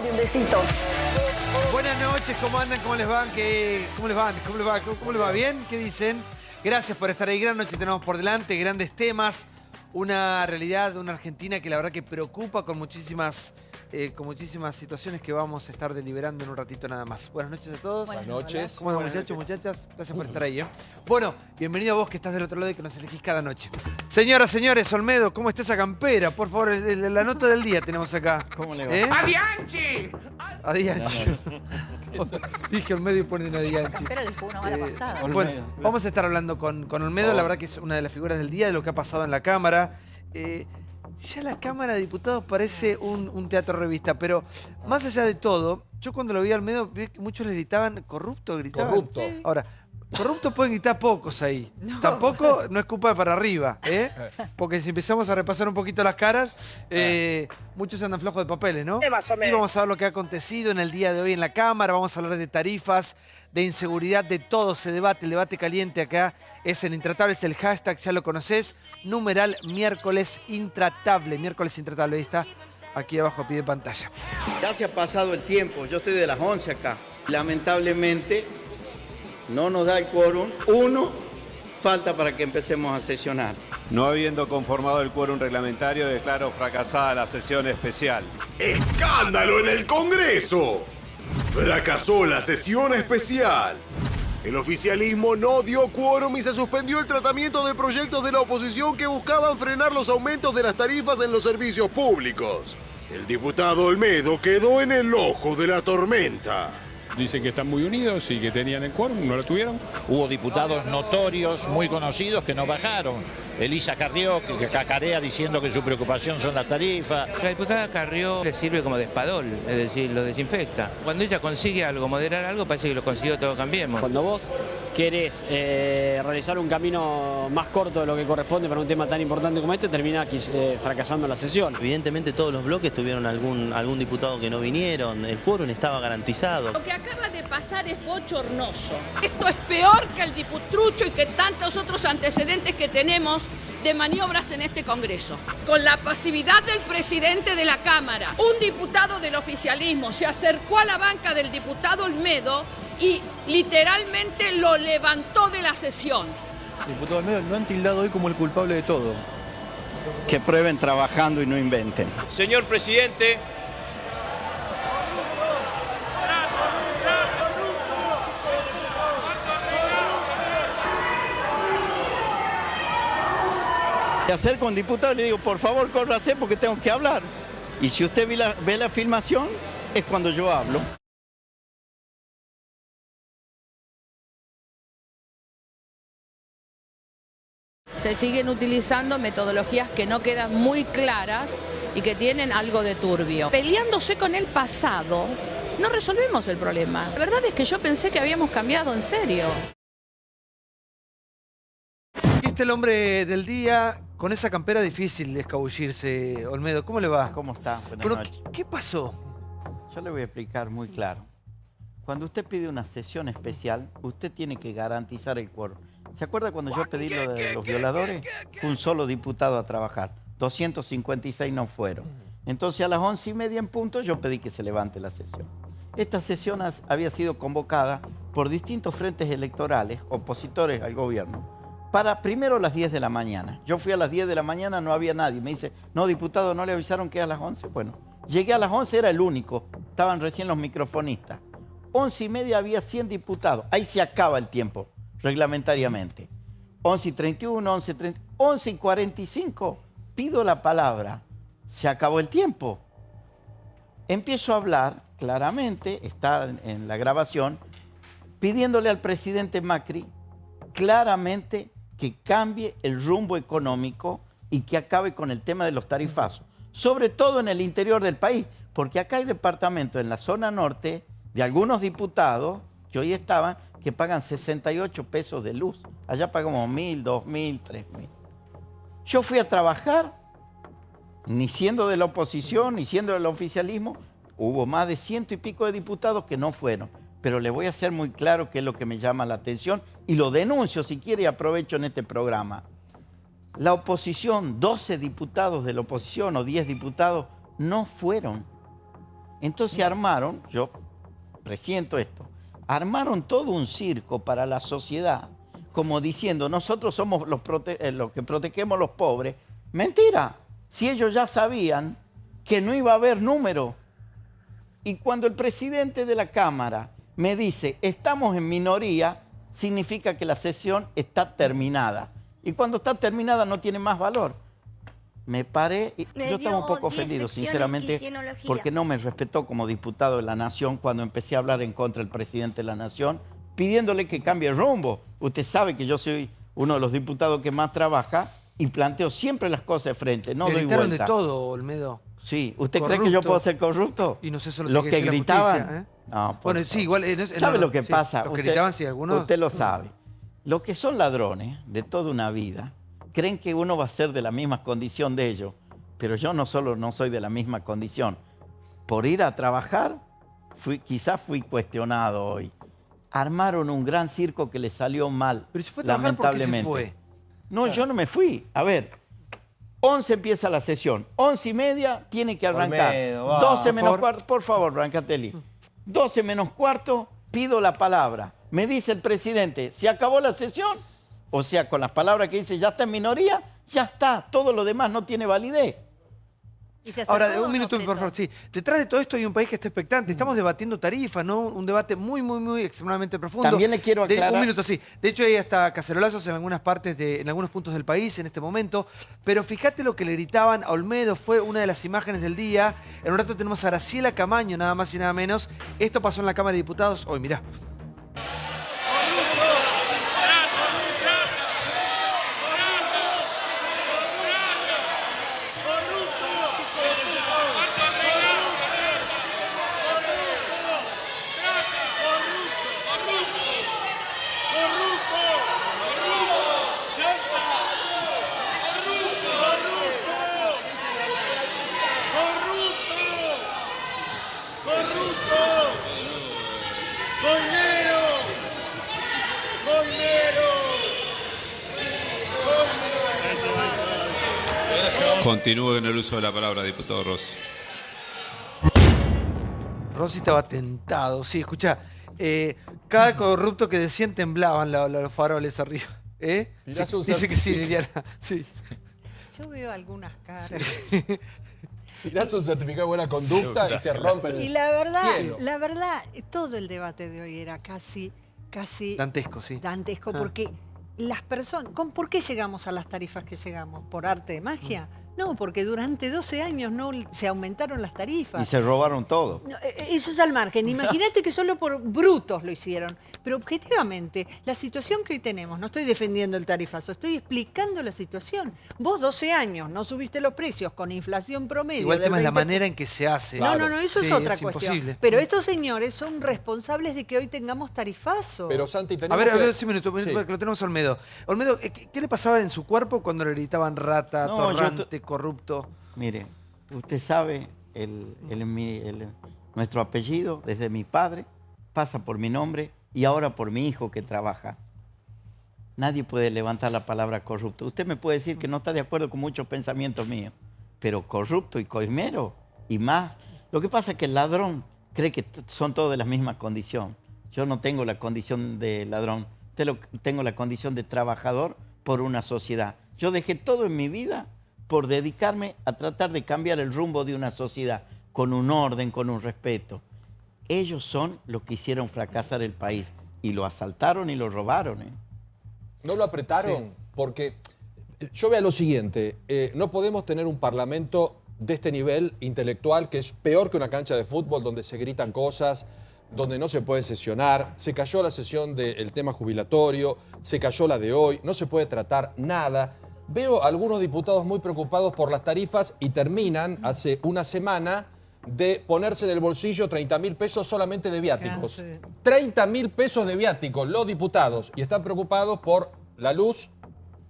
Un besito. Buenas noches, ¿cómo andan? ¿Cómo les van? ¿Cómo les van? ¿Cómo les va? ¿Bien? ¿Qué dicen? Gracias por estar ahí. Gran noche tenemos por delante, grandes temas. Una realidad, una Argentina que la verdad que preocupa con muchísimas situaciones que vamos a estar deliberando en un ratito nada más. Buenas noches a todos. Buenas noches. ¿Cómo andan, muchachos, muchachas? Gracias por estar ahí, ¿eh? Bueno, bienvenido a vos que estás del otro lado y que nos elegís cada noche. Señoras, señores, Olmedo, ¿cómo está esa campera? Por favor, la nota del día tenemos acá. ¿Cómo le va? ¡Adianchi! Adianchi. Dije Olmedo y ponen Adianchi. Campera del juego una mala pasada. Bueno, vamos a estar hablando con Olmedo, la verdad que es una de las figuras del día de lo que ha pasado en la Cámara. Ya la Cámara de Diputados parece un teatro revista, pero más allá de todo, yo cuando lo vi a Olmedo vi que muchos le gritaban corrupto, gritaban. Corrupto. Ahora, corruptos pueden gritar pocos ahí. No. Tampoco no es culpa de para arriba, ¿eh? Porque si empezamos a repasar un poquito las caras, muchos andan flojos de papeles, ¿no? Más o menos. Y vamos a ver lo que ha acontecido en el día de hoy en la Cámara, vamos a hablar de tarifas, de inseguridad, de todo se debate, el debate caliente acá es el intratable, es el hashtag, ya lo conocés, numeral miércoles intratable, ahí está, aquí abajo a pie de pantalla. Ya se ha pasado el tiempo, yo estoy de las 11 acá. Lamentablemente no nos da el quórum. Uno falta para que empecemos a sesionar. No habiendo conformado el quórum reglamentario, declaro fracasada la sesión especial. ¡Escándalo en el Congreso! Fracasó la sesión especial. El oficialismo no dio quórum y se suspendió el tratamiento de proyectos de la oposición que buscaban frenar los aumentos de las tarifas en los servicios públicos. El diputado Olmedo quedó en el ojo de la tormenta. Dicen que están muy unidos y que tenían el quórum, no lo tuvieron. Hubo diputados notorios, muy conocidos, que no bajaron. Elisa Carrió, que cacarea diciendo que su preocupación son las tarifas. La diputada Carrió le sirve como de espadol, es decir, lo desinfecta. Cuando ella consigue algo, moderar algo, parece que lo consiguió todo Cambiemos. Cuando vos querés realizar un camino más corto de lo que corresponde para un tema tan importante como este, termina fracasando la sesión. Evidentemente todos los bloques tuvieron algún diputado que no vinieron, el quórum estaba garantizado. Lo que acaba de pasar es bochornoso. Esto es peor que el diputrucho y que tantos otros antecedentes que tenemos de maniobras en este Congreso. Con la pasividad del presidente de la Cámara, un diputado del oficialismo se acercó a la banca del diputado Olmedo y literalmente lo levantó de la sesión. Diputado Olmedo, lo han tildado hoy como el culpable de todo. Que prueben trabajando y no inventen. Señor presidente. Me acerco a un diputado y le digo, por favor, córrase porque tengo que hablar. Y si usted ve la filmación, es cuando yo hablo. Se siguen utilizando metodologías que no quedan muy claras y que tienen algo de turbio. Peleándose con el pasado, no resolvemos el problema. La verdad es que yo pensé que habíamos cambiado en serio. Aquí está el hombre del día con esa campera difícil de escabullirse. Olmedo, ¿cómo le va? ¿Cómo está? Buenas Bueno, noches. ¿qué pasó? Yo le voy a explicar muy claro. Cuando usted pide una sesión especial, usted tiene que garantizar el quórum. ¿Se acuerda cuando yo pedí lo de los violadores? Fue un solo diputado a trabajar. 256 no fueron. Entonces a las 11:30 en punto yo pedí que se levante la sesión. Esta sesión había sido convocada por distintos frentes electorales, opositores al gobierno, para primero las 10 de la mañana. Yo fui a las 10 de la mañana, no había nadie. Me dice, no, diputado, ¿no le avisaron que era a las 11? Bueno, llegué a las 11, era el único. Estaban recién los microfonistas. 11:30 había 100 diputados. Ahí se acaba el tiempo, reglamentariamente. 11:31, 11:30, 11:45, pido la palabra. Se acabó el tiempo. Empiezo a hablar, claramente, está en la grabación, pidiéndole al presidente Macri claramente que cambie el rumbo económico y que acabe con el tema de los tarifazos, sobre todo en el interior del país, porque acá hay departamentos en la zona norte de algunos diputados que hoy estaban que pagan 68 pesos de luz. Allá pagamos 1.000, 2.000, 3.000. Yo fui a trabajar, ni siendo de la oposición, ni siendo del oficialismo, hubo más de 100 y pico de diputados que no fueron. Pero le voy a hacer muy claro qué es lo que me llama la atención y lo denuncio si quiere y aprovecho en este programa. La oposición, 12 diputados de la oposición o 10 diputados, no fueron. Entonces armaron, yo presiento esto, armaron todo un circo para la sociedad, como diciendo, nosotros somos los que protegemos a los pobres. Mentira, si ellos ya sabían que no iba a haber número. Y cuando el presidente de la Cámara me dice, estamos en minoría, significa que la sesión está terminada. Y cuando está terminada no tiene más valor. Me paré y yo estaba un poco ofendido, sinceramente, porque no me respetó como diputado de la Nación cuando empecé a hablar en contra del presidente de la Nación, pidiéndole que cambie el rumbo. Usted sabe que yo soy uno de los diputados que más trabaja y planteo siempre las cosas de frente, no doy vuelta. De todo, Olmedo. Sí, ¿usted cree que yo puedo ser corrupto? Y no sé solo los que gritaban. Justicia, ¿eh? No, bueno, sí, igual. ¿Sabe lo que pasa? Los que gritaban, sí, algunos. Usted lo sabe. Los que son ladrones de toda una vida creen que uno va a ser de la misma condición de ellos. Pero yo no solo no soy de la misma condición. Por ir a trabajar, quizás fui cuestionado hoy. Armaron un gran circo que le salió mal, pero si fue a trabajar, lamentablemente. ¿por qué se fue? No, yo no me fui. A ver, 11 empieza la sesión. 11:30 tiene que arrancar. 12 menos cuarto, por favor, Brancatelli. 12 menos cuarto, pido la palabra. Me dice el presidente, ¿se acabó la sesión? O sea, con las palabras que dice, ya está en minoría, ya está. Todo lo demás no tiene validez. Ahora, un minuto, por favor. Sí. Detrás de todo esto hay un país que está expectante. Estamos debatiendo tarifas, ¿no? Un debate muy extremadamente profundo. También le quiero aclarar... Un minuto, sí. De hecho, hay hasta cacerolazos en algunas partes, en algunos puntos del país en este momento. Pero fíjate lo que le gritaban a Olmedo. Fue una de las imágenes del día. En un rato tenemos a Graciela Camaño, nada más y nada menos. Esto pasó en la Cámara de Diputados hoy, mirá. Continúe en el uso de la palabra, diputado Rossi. Rossi estaba tentado. Sí, escuchá. Cada corrupto que decían temblaban los faroles arriba. Sí, dice que sí, Liliana. Sí. Yo veo algunas caras. Sí. Tirás un certificado de buena conducta y se rompen el Y la cielo. verdad, todo el debate de hoy era casi dantesco, sí. Dantesco, porque las personas... ¿Por qué llegamos a las tarifas que llegamos? ¿Por arte de magia? No, porque durante 12 años no se aumentaron las tarifas. Y se robaron todo. No, eso es al margen. Imagínate que solo por brutos lo hicieron. Pero objetivamente, la situación que hoy tenemos, no estoy defendiendo el tarifazo, estoy explicando la situación. Vos 12 años no subiste los precios con inflación promedio. Igual el tema es la manera en que se hace. No, eso es otra cuestión. Imposible. Pero estos señores son responsables de que hoy tengamos tarifazo. Pero Santi, tenemos a ver, un minuto, que lo tenemos a Olmedo. Olmedo, ¿qué le pasaba en su cuerpo cuando le gritaban rata, torrante, corrupto? Mire, usted sabe, nuestro apellido, desde mi padre, pasa por mi nombre y ahora por mi hijo que trabaja. Nadie puede levantar la palabra corrupto. Usted me puede decir que no está de acuerdo con muchos pensamientos míos, pero corrupto y coimero y más. Lo que pasa es que el ladrón cree que son todos de la misma condición. Yo no tengo la condición de ladrón, tengo la condición de trabajador por una sociedad. Yo dejé todo en mi vida por dedicarme a tratar de cambiar el rumbo de una sociedad con un orden, con un respeto. Ellos son los que hicieron fracasar el país y lo asaltaron y lo robaron. ¿No lo apretaron? Sí. Porque yo veo lo siguiente, no podemos tener un parlamento de este nivel intelectual que es peor que una cancha de fútbol donde se gritan cosas, donde no se puede sesionar. Se cayó la sesión del tema jubilatorio, se cayó la de hoy, no se puede tratar nada. Veo a algunos diputados muy preocupados por las tarifas y terminan hace una semana de ponerse del bolsillo 30.000 pesos solamente de viáticos. 30.000 pesos de viáticos los diputados y están preocupados por la luz,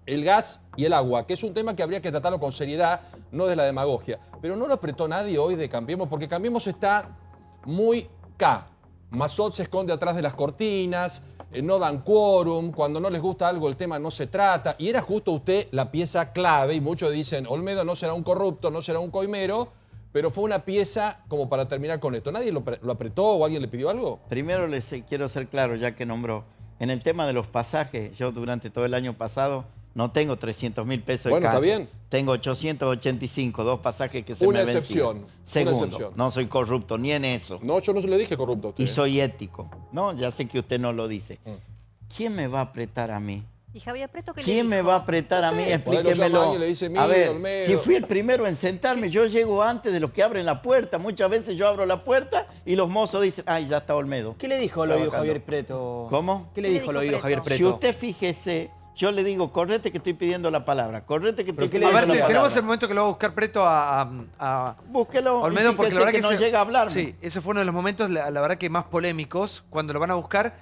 el gas y el agua, que es un tema que habría que tratarlo con seriedad, no de la demagogia. Pero no lo apretó nadie hoy de Cambiemos, porque Cambiemos está muy K. Massot se esconde atrás de las cortinas, no dan quórum, cuando no les gusta algo el tema no se trata, y era justo usted la pieza clave, y muchos dicen, Olmedo no será un corrupto, no será un coimero, pero fue una pieza como para terminar con esto. ¿Nadie lo apretó o alguien le pidió algo? Primero quiero ser claro, ya que nombró. En el tema de los pasajes, yo durante todo el año pasado no tengo 300.000 pesos Bueno, de cash. está bien. Tengo 885, 2 pasajes que se Una me excepción, vencieron. Segundo, una excepción. no soy corrupto ni en eso. No, yo no se le dije corrupto a usted. Y soy ético. No, ya sé que usted no lo dice. ¿Quién me va a apretar a mí? ¿Y Javier Preto qué le ¿Quién me dijo? va a apretar a mí? Por ahí lo llama Explíquemelo. alguien y le dice, A "Mira, ver, Olmedo". si fui el primero en sentarme, yo llego antes de los que abren la puerta. Muchas veces yo abro la puerta y los mozos dicen, ay, ya está Olmedo. ¿Qué le dijo al oído Javier Preto? ¿Cómo? ¿Qué le dijo al oído Javier Preto? Si usted fíjese, yo le digo, correte que estoy pidiendo la palabra. Correte que estoy A pidiendo ver, la palabra. tenemos el momento que lo va a buscar Preto a Búsquelo. Olmedo, y porque la fíjese verdad que no ese- llega a hablarme. Sí, ese fue uno de los momentos, la verdad que más polémicos, cuando lo van a buscar.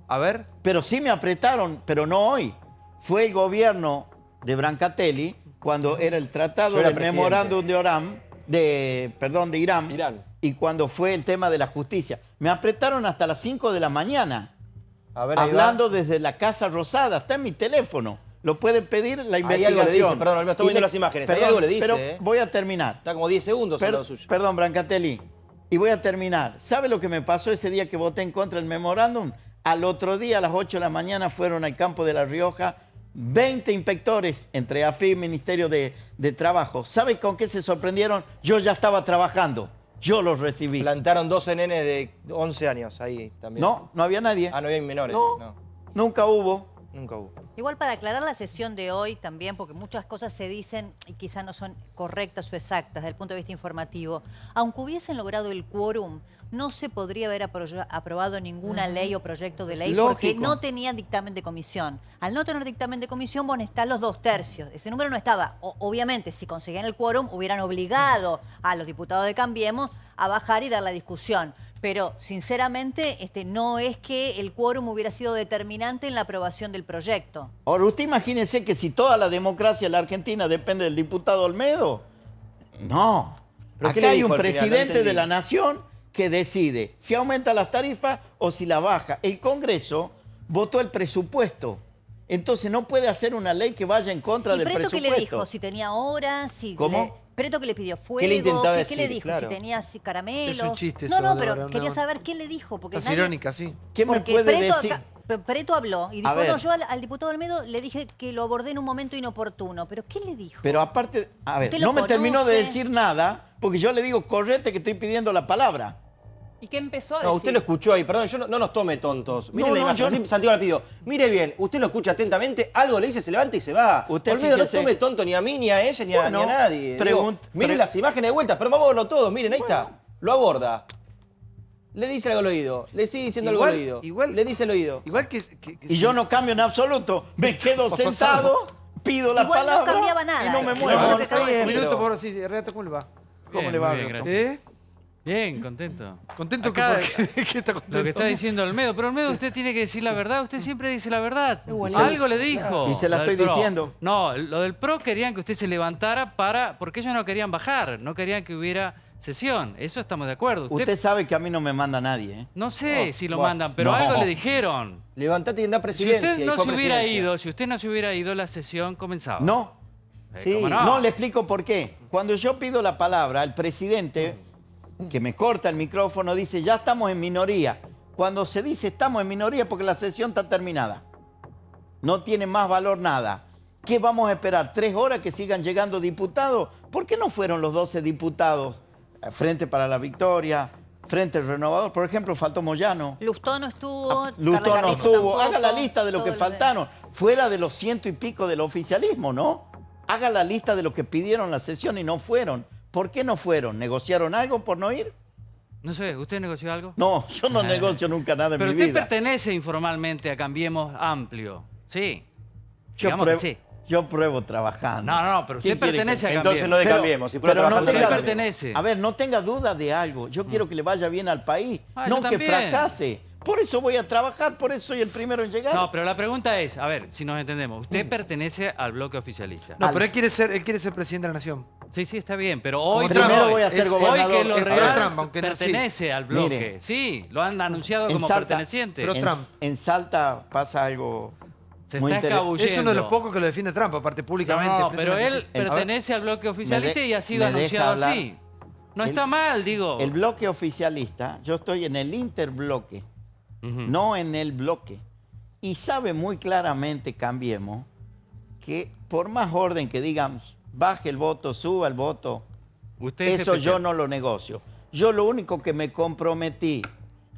A ver. Pero sí me apretaron, pero no hoy. Fue el gobierno de Brancatelli cuando era el tratado Yo era del presidente. memorándum de Irán, y cuando fue el tema de la justicia. Me apretaron hasta las 5 de la mañana, A ver, ahí hablando desde la Casa Rosada. Está en mi teléfono. Lo pueden pedir la Ahí investigación. algo le dice, perdón, Olmedo, estoy Y viendo las imágenes. Ahí algo le dice, Pero ¿eh? voy a terminar. Está como 10 segundos al lado suyo. Perdón, Brancatelli. Y voy a terminar. ¿Sabe lo que me pasó ese día que voté en contra del memorándum? Al otro día, a las 8 de la mañana, fueron al campo de La Rioja 20 inspectores, entre AFI y Ministerio de Trabajo. ¿Sabe con qué se sorprendieron? Yo ya estaba trabajando. Yo los recibí. Plantaron 12 nenes de 11 años ahí también. No, no había nadie. Ah, no había menores. No. Nunca hubo. Nunca hubo. Igual para aclarar la sesión de hoy también, porque muchas cosas se dicen y quizás no son correctas o exactas desde el punto de vista informativo. Aunque hubiesen logrado el quórum, no se podría haber aprobado ninguna ley o proyecto de ley porque Lógico. no tenían dictamen de comisión. Al no tener dictamen de comisión, vos necesitas los 2/3. Ese número no estaba. Obviamente, si conseguían el quórum, hubieran obligado a los diputados de Cambiemos a bajar y dar la discusión. Pero, sinceramente, no es que el quórum hubiera sido determinante en la aprobación del proyecto. Ahora, usted imagínese que si toda la democracia en la Argentina depende del diputado Olmedo. No. ¿Pero qué Acá le hay dijo un al final? No presidente entendí. de la nación que decide si aumenta las tarifas o si la baja. El Congreso votó el presupuesto. Entonces no puede hacer una ley que vaya en contra ¿Y del Preto qué presupuesto. le dijo? Si tenía horas, si... ¿Cómo? Preto que le pidió fuego, ¿Qué le intentaba ¿qué le decir? dijo? Claro. Si tenía caramelos. Es un chiste No, eso, no, de pero verdad, quería no. saber qué le dijo. Porque Es nadie... irónica, sí. ¿Qué me Porque puede Preto, decir? Preto habló y dijo, A ver. no, yo al diputado Olmedo le dije que lo abordé en un momento inoportuno. ¿Pero qué le dijo? Pero aparte, a ver, Usted lo no me terminó de conoce. decir nada porque yo le digo, correte que estoy pidiendo la palabra. ¿Y qué empezó a No, decir? usted lo escuchó ahí, perdón, no nos tome tontos. Mire No, la no, imagen, yo- así Santiago le pidió. Mire bien, usted lo escucha atentamente, algo le dice, se levanta y se va. Usted Olmedo, no fíjese- tome tonto ni a mí, ni a ella, ni a Bueno, nadie. pregun- Mire pre- las imágenes de vuelta, pero vamos a verlo todos, miren, ahí está. Lo aborda. Le dice algo al oído, le sigue diciendo algo al oído. Le dice al oído. Igual que Y yo no cambio en absoluto. Me quedo sentado, pido la Igual no palabra cambiaba nada. y no me Igual muevo. lo que acabo de Un decir. minuto, por favor, sí, Renato, ¿cómo le va? ¿Cómo le va? Muy bien, Alberto? gracias. Bien, contento. ¿Contento Acá, que ¿qué está contento? Lo que está diciendo Olmedo. Pero Olmedo, usted tiene que decir la verdad. Usted siempre dice la verdad. Bueno, Algo le dijo. y se la Lo del estoy PRO. diciendo. No, lo del PRO querían que usted se levantara porque ellos no querían bajar. No querían que hubiera sesión. Eso estamos de acuerdo. Usted sabe que a mí no me manda nadie, ¿eh? No sé si lo bueno, mandan, pero no. algo le dijeron. Levantate y anda a Si presidencia. usted y no fue se a hubiera presidencia. ido, si usted no se hubiera ido, la sesión comenzaba. No. Sí. ¿cómo No, le explico por qué. Cuando yo pido la palabra, el presidente, que me corta el micrófono, dice, ya estamos en minoría. Cuando se dice estamos en minoría porque la sesión está terminada. No tiene más valor nada. ¿Qué vamos a esperar? ¿3 horas que sigan llegando diputados? ¿Por qué no fueron los 12 diputados? Frente para la Victoria, Frente Renovador. Por ejemplo, faltó Moyano. Lustó no estuvo. Lustó Carla no Carrizo estuvo. tampoco, Haga la lista de lo que todo faltaron. Fuera de los 100 y pico del oficialismo, ¿no? Haga la lista de lo que pidieron la sesión y no fueron. ¿Por qué no fueron? ¿Negociaron algo por no ir? No sé, ¿usted negoció algo? No, yo no negocio nunca nada en Pero mi usted vida. pertenece informalmente a Cambiemos Amplio. Sí. Yo Digamos que pruebo, sí. yo pruebo trabajando. No, pero usted ¿Quién quiere pertenece que- a Cambiemos. Entonces no de Cambiemos, si fuera pero no trabajando tenga, de Usted pertenece. A ver, no tenga duda de algo. Yo quiero que le vaya bien al país, Ah, no yo que también. fracase. Por eso voy a trabajar, por eso soy el primero en llegar. No, pero la pregunta es, a ver, si nos entendemos, usted pertenece al bloque oficialista. No, pero él quiere ser presidente de la nación. Sí, sí, está bien, pero hoy Primero voy a ser hoy gobernador. que lo Es pro real Trump, aunque no- pertenece al bloque. Mire. Sí, lo han anunciado En como Salta- perteneciente. Pero Trump. En Salta pasa algo Se muy está interesante. Es uno de los pocos que lo defiende Trump, aparte públicamente. No, pero él expresamente. pertenece al bloque oficialista y ha sido me deja anunciado hablar. así. No está mal, digo. El bloque oficialista, yo estoy en el interbloque, no en el bloque. Y sabe muy claramente, Cambiemos, que por más orden que digamos, baje el voto, suba el voto, eso yo no lo negocio. Yo lo único que me comprometí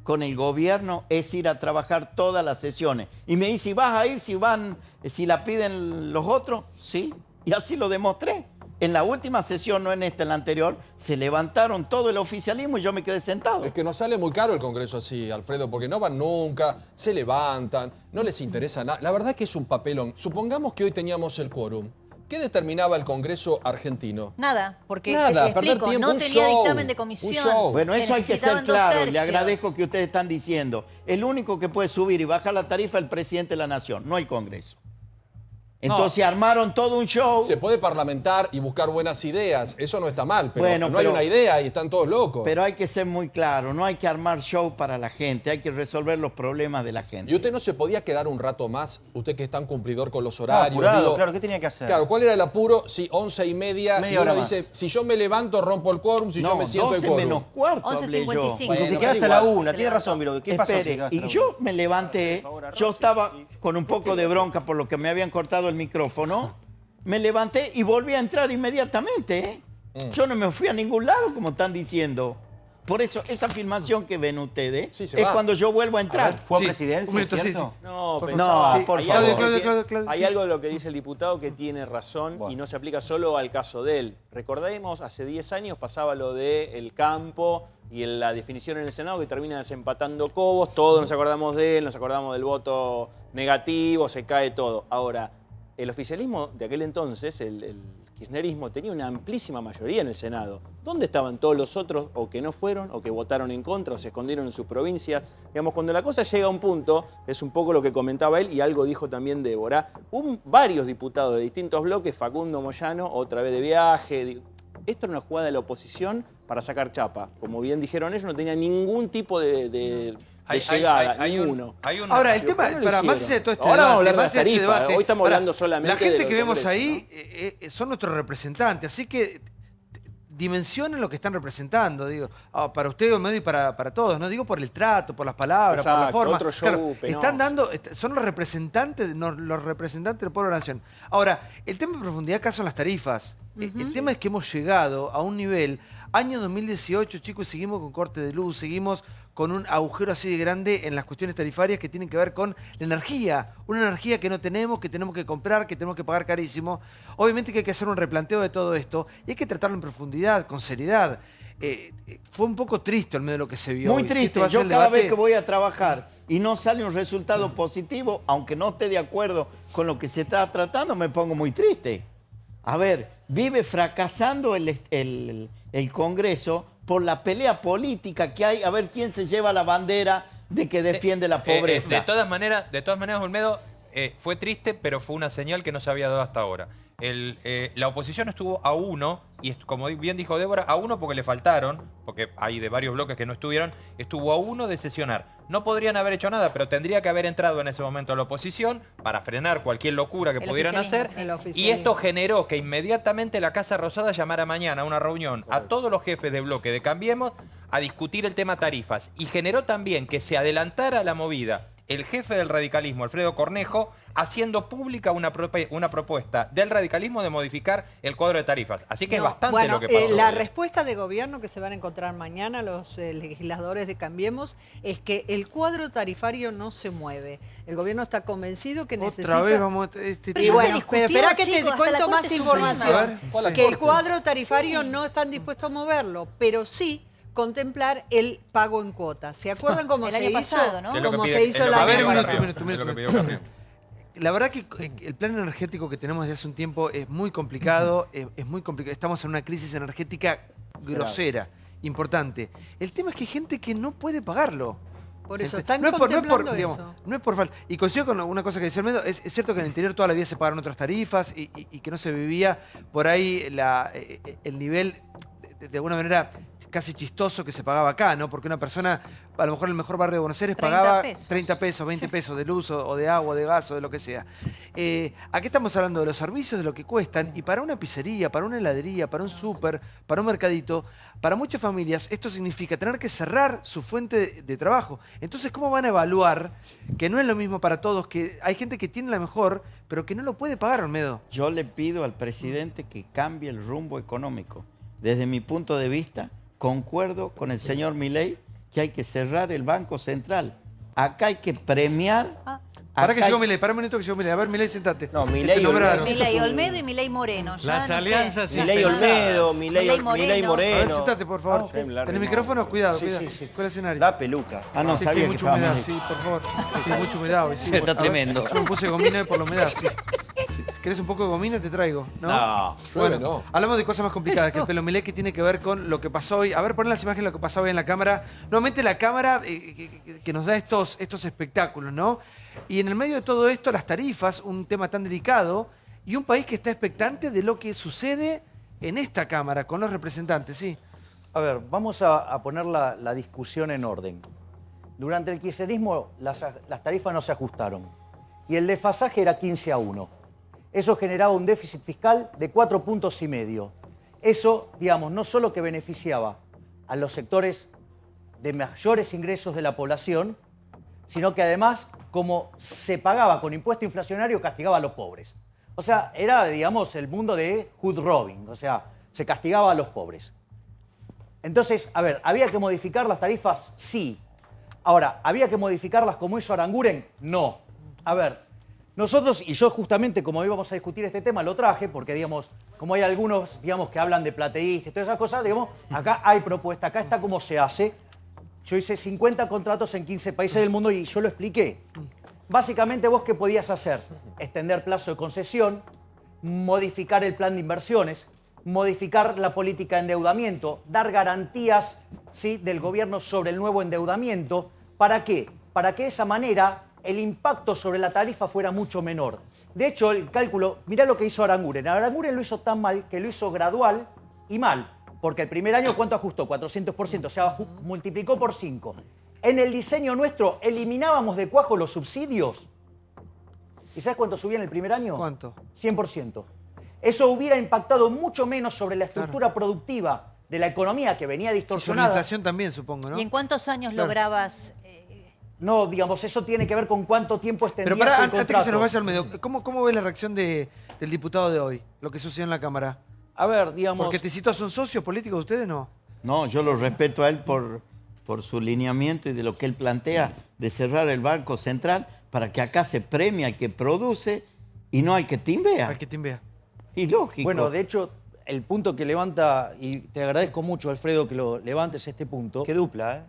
con el gobierno es ir a trabajar todas las sesiones. Y me dice, ¿vas a ir si la piden los otros? Sí, y así lo demostré. En la última sesión, no en esta, en la anterior, se levantaron todo el oficialismo y yo me quedé sentado. Es que nos sale muy caro el Congreso así, Alfredo, porque no van nunca, se levantan, no les interesa nada. La verdad que es un papelón. Supongamos que hoy teníamos el quórum. ¿Qué determinaba el Congreso argentino? Nada, porque nada, perder tiempo, no tenía dictamen de comisión. Bueno, eso hay que ser claro. Le agradezco que ustedes están diciendo. El único que puede subir y bajar la tarifa es el presidente de la Nación, no el Congreso. Entonces armaron todo un show. Se puede parlamentar y buscar buenas ideas, eso no está mal, pero no hay una idea y están todos locos. Pero hay que ser muy claro, no hay que armar show para la gente, hay que resolver los problemas de la gente. ¿Y usted no se podía quedar un rato más? Usted que es tan cumplidor con los horarios. Apurado, claro, ¿qué tenía que hacer? Claro, ¿cuál era el apuro? Si 11:30, y uno dice, si yo me levanto rompo el quórum, si yo me siento el quórum. 12 menos cuarto hablé yo. Pues si se queda hasta la 1, tiene razón, Miro, ¿qué pasó? Y yo me levanté, yo estaba con un poco de bronca por lo que me habían cortado el micrófono. Me levanté y volví a entrar inmediatamente. Yo no me fui a ningún lado, como están diciendo. Por eso, esa filmación que ven ustedes es cuando yo vuelvo a entrar. ¿Fue a presidencia, ¿cierto? No, por favor. Claudio. Hay algo de lo que dice el diputado que tiene razón y no se aplica solo al caso de él. Recordemos, hace 10 años pasaba lo del campo y la definición en el Senado que termina desempatando Cobos. Todos nos acordamos de él, nos acordamos del voto negativo, se cae todo. Ahora, el oficialismo de aquel entonces, el kirchnerismo, tenía una amplísima mayoría en el Senado. ¿Dónde estaban todos los otros o que no fueron o que votaron en contra o se escondieron en sus provincias? Digamos, cuando la cosa llega a un punto, es un poco lo que comentaba él y algo dijo también Débora, hubo varios diputados de distintos bloques, Facundo Moyano, otra vez de viaje. Esto era una jugada de la oposición para sacar chapa. Como bien dijeron ellos, no tenía ningún tipo de llegada, ninguno. Ahora, el tema, para más allá de todo este ahora debate, vamos a hablar de más allá de este debate, hoy estamos hablando solamente la gente de que vemos Congreso, ahí son nuestros representantes, así que dimensionen lo que están representando, digo, para usted y para todos, no digo por el trato, por las palabras, por la forma. Otro show están dando, son los representantes del pueblo de la nación. Ahora, el tema de profundidad acá son las tarifas. El tema es que hemos llegado a un nivel, año 2018, chicos, seguimos con corte de luz, seguimos con un agujero así de grande en las cuestiones tarifarias que tienen que ver con la energía. Una energía que no tenemos, que tenemos que comprar, que tenemos que pagar carísimo. Obviamente que hay que hacer un replanteo de todo esto y hay que tratarlo en profundidad, con seriedad. Fue un poco triste el medio de lo que se vio. Muy triste. Yo cada vez que voy a trabajar y no sale un resultado positivo, aunque no esté de acuerdo con lo que se está tratando, me pongo muy triste. A ver, vive fracasando el Congreso por la pelea política que hay, a ver quién se lleva la bandera de que defiende la pobreza. De todas maneras, Olmedo, fue triste, pero fue una señal que no se había dado hasta ahora. La oposición estuvo a 1, y como bien dijo Débora, a 1 porque le faltaron, porque hay de varios bloques que no estuvieron, estuvo a 1 de sesionar. No podrían haber hecho nada, pero tendría que haber entrado en ese momento a la oposición para frenar cualquier locura que pudieran hacer. Y esto generó que inmediatamente la Casa Rosada llamara mañana a una reunión a todos los jefes de bloque de Cambiemos a discutir el tema tarifas. Y generó también que se adelantara la movida el jefe del radicalismo, Alfredo Cornejo, haciendo pública una propuesta del radicalismo de modificar el cuadro de tarifas. Así que es bastante lo que pasó. La respuesta de gobierno que se van a encontrar mañana los legisladores de Cambiemos es que el cuadro tarifario no se mueve. El gobierno está convencido que necesita... Otra vez vamos a... Y bueno, pero espera que te cuento más información. Que el cuadro tarifario no están dispuestos a moverlo, pero sí contemplar el pago en cuotas. ¿Se acuerdan cómo se hizo? Cómo se hizo el año pasado. La verdad que el plan energético que tenemos desde hace un tiempo es muy complicado, Estamos en una crisis energética grosera, importante. El tema es que hay gente que no puede pagarlo. Por eso, están contemplando eso. No es por falta. Y coincido con una cosa que decía Olmedo, es cierto que en el interior toda la vida se pagaron otras tarifas y que no se vivía por ahí el nivel, de alguna manera, casi chistoso que se pagaba acá, ¿no? Porque una persona, a lo mejor en el mejor barrio de Buenos Aires, 30 pagaba pesos. 30 pesos, 20 pesos de luz o de agua, de gas o de lo que sea. Aquí estamos hablando de los servicios, de lo que cuestan, y para una pizzería, para una heladería, para un súper, para un mercadito, para muchas familias esto significa tener que cerrar su fuente de trabajo. Entonces, ¿cómo van a evaluar que no es lo mismo para todos, que hay gente que tiene la mejor, pero que no lo puede pagar, Olmedo? Yo le pido al presidente que cambie el rumbo económico. Desde mi punto de vista, concuerdo con el señor Milei que hay que cerrar el Banco Central. Acá hay que premiar... Para que llegó Milei, para un minuto que llegó Milei. A ver, Milei, sentate. No, Milei, Milei Olmedo y Milei Moreno. Ya Las no sé. alianzas sí. Milei Olmedo, Milei Moreno. A ver, Moreno. sentate, por favor. ¿Tenés micrófono? Cuidado, Sí, cuidado. sí, sí. ¿Cuál es el escenario? La peluca. Ah, no, Sí, que sabía hay que mucha humedad, estábamos... sí, por favor. Hay mucha humedad hoy. Sí, Está a ver, tremendo. yo me puse gomina hoy por la humedad, sí. Sí. ¿Querés un poco de gomina? Te traigo. No. No. Llueve, no. Hablamos de cosas más complicadas que el pelo Milei, que tiene que ver con lo que pasó hoy. A ver, ponen las imágenes de lo que pasó hoy en la cámara. Nuevamente la cámara que nos da estos espectáculos, ¿no? Y en el medio de todo esto, las tarifas, un tema tan delicado, y un país que está expectante de lo que sucede en esta cámara, con los representantes, sí. A ver, vamos a poner la discusión en orden. Durante el kirchnerismo las tarifas no se ajustaron y el desfasaje era 15-1. Eso generaba un déficit fiscal de 4,5 puntos. Eso, digamos, no solo que beneficiaba a los sectores de mayores ingresos de la población, sino que además, como se pagaba con impuesto inflacionario, castigaba a los pobres. O sea, era, digamos, el mundo de hood robbing, o sea, se castigaba a los pobres. Entonces, a ver, ¿había que modificar las tarifas? Sí. Ahora, ¿había que modificarlas como hizo Aranguren? No. A ver, nosotros, y yo justamente como íbamos a discutir este tema, lo traje, porque, digamos, como hay algunos, digamos, que hablan de plateístas y todas esas cosas, digamos, acá hay propuesta, acá está cómo se hace. Yo hice 50 contratos en 15 países del mundo y yo lo expliqué. Básicamente, ¿vos qué podías hacer? Extender plazo de concesión, modificar el plan de inversiones, modificar la política de endeudamiento, dar garantías, ¿sí?, del gobierno sobre el nuevo endeudamiento. ¿Para qué? Para que de esa manera el impacto sobre la tarifa fuera mucho menor. De hecho, el cálculo, mirá lo que hizo Aranguren. Aranguren lo hizo tan mal que lo hizo gradual y mal. Porque el primer año, ¿cuánto ajustó? 400%, o sea, multiplicó por 5. En el diseño nuestro, eliminábamos de cuajo los subsidios. ¿Y sabes cuánto subía en el primer año? ¿Cuánto? 100%. Eso hubiera impactado mucho menos sobre la estructura productiva de la economía que venía Y sobre la distorsionada. inflación también, supongo, ¿no? ¿Y en cuántos años Claro. lograbas? No, digamos, eso tiene que ver con cuánto tiempo extendías Pero para, el antes contrato. que se nos vaya al medio, ¿cómo ves la reacción del diputado de hoy? Lo que sucedió en la Cámara. A ver, digamos... Porque te cito, ¿son socios políticos ustedes no? No, yo lo respeto a él por su lineamiento y de lo que él plantea de cerrar el Banco Central para que acá se premie al que produce y no al que timbea. Al que timbea. Y lógico. Bueno, de hecho, el punto que levanta, y te agradezco mucho, Alfredo, que lo levantes este punto. Qué dupla, ¿eh?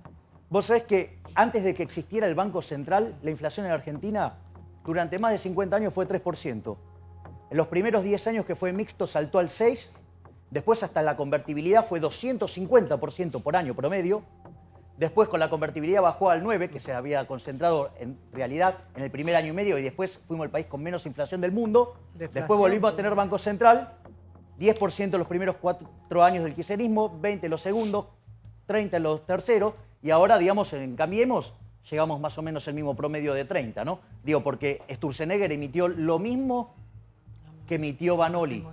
Vos sabés que antes de que existiera el Banco Central, la inflación en Argentina durante más de 50 años fue 3%. En los primeros 10 años que fue mixto saltó al 6%, después hasta la convertibilidad fue 250% por año promedio, después con la convertibilidad bajó al 9%, que se había concentrado en realidad en el primer año y medio, y después fuimos el país con menos inflación del mundo. Deflación. Después volvimos a tener Banco Central, 10% los primeros 4 años del kirchnerismo, 20% los segundos, 30% los terceros, y ahora, digamos, en Cambiemos, llegamos más o menos al mismo promedio de 30, ¿no? Digo, porque Sturzenegger emitió lo mismo que emitió Vanoli.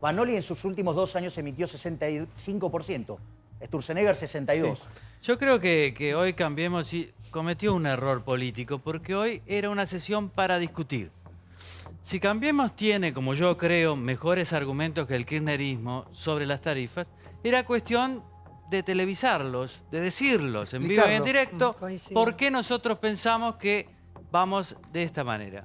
Vanoli en sus últimos 2 años emitió 65%, Sturzenegger 62%. Sí. Yo creo que hoy Cambiemos y cometió un error político, porque hoy era una sesión para discutir. Si Cambiemos tiene, como yo creo, mejores argumentos que el kirchnerismo sobre las tarifas, era cuestión de televisarlos, de decirlos en vivo y en directo, por qué nosotros pensamos que vamos de esta manera.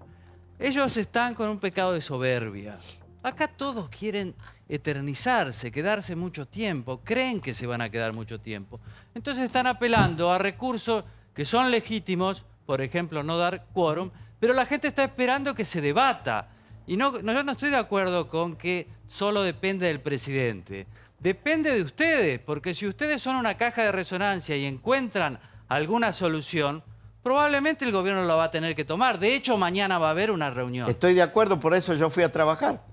Ellos están con un pecado de soberbia. Acá todos quieren eternizarse, quedarse mucho tiempo, creen que se van a quedar mucho tiempo. Entonces están apelando a recursos que son legítimos, por ejemplo, no dar quórum, pero la gente está esperando que se debata. Y yo no estoy de acuerdo con que solo depende del presidente. Depende de ustedes, porque si ustedes son una caja de resonancia y encuentran alguna solución, probablemente el gobierno la va a tener que tomar. De hecho, mañana va a haber una reunión. Estoy de acuerdo, por eso yo fui a trabajar.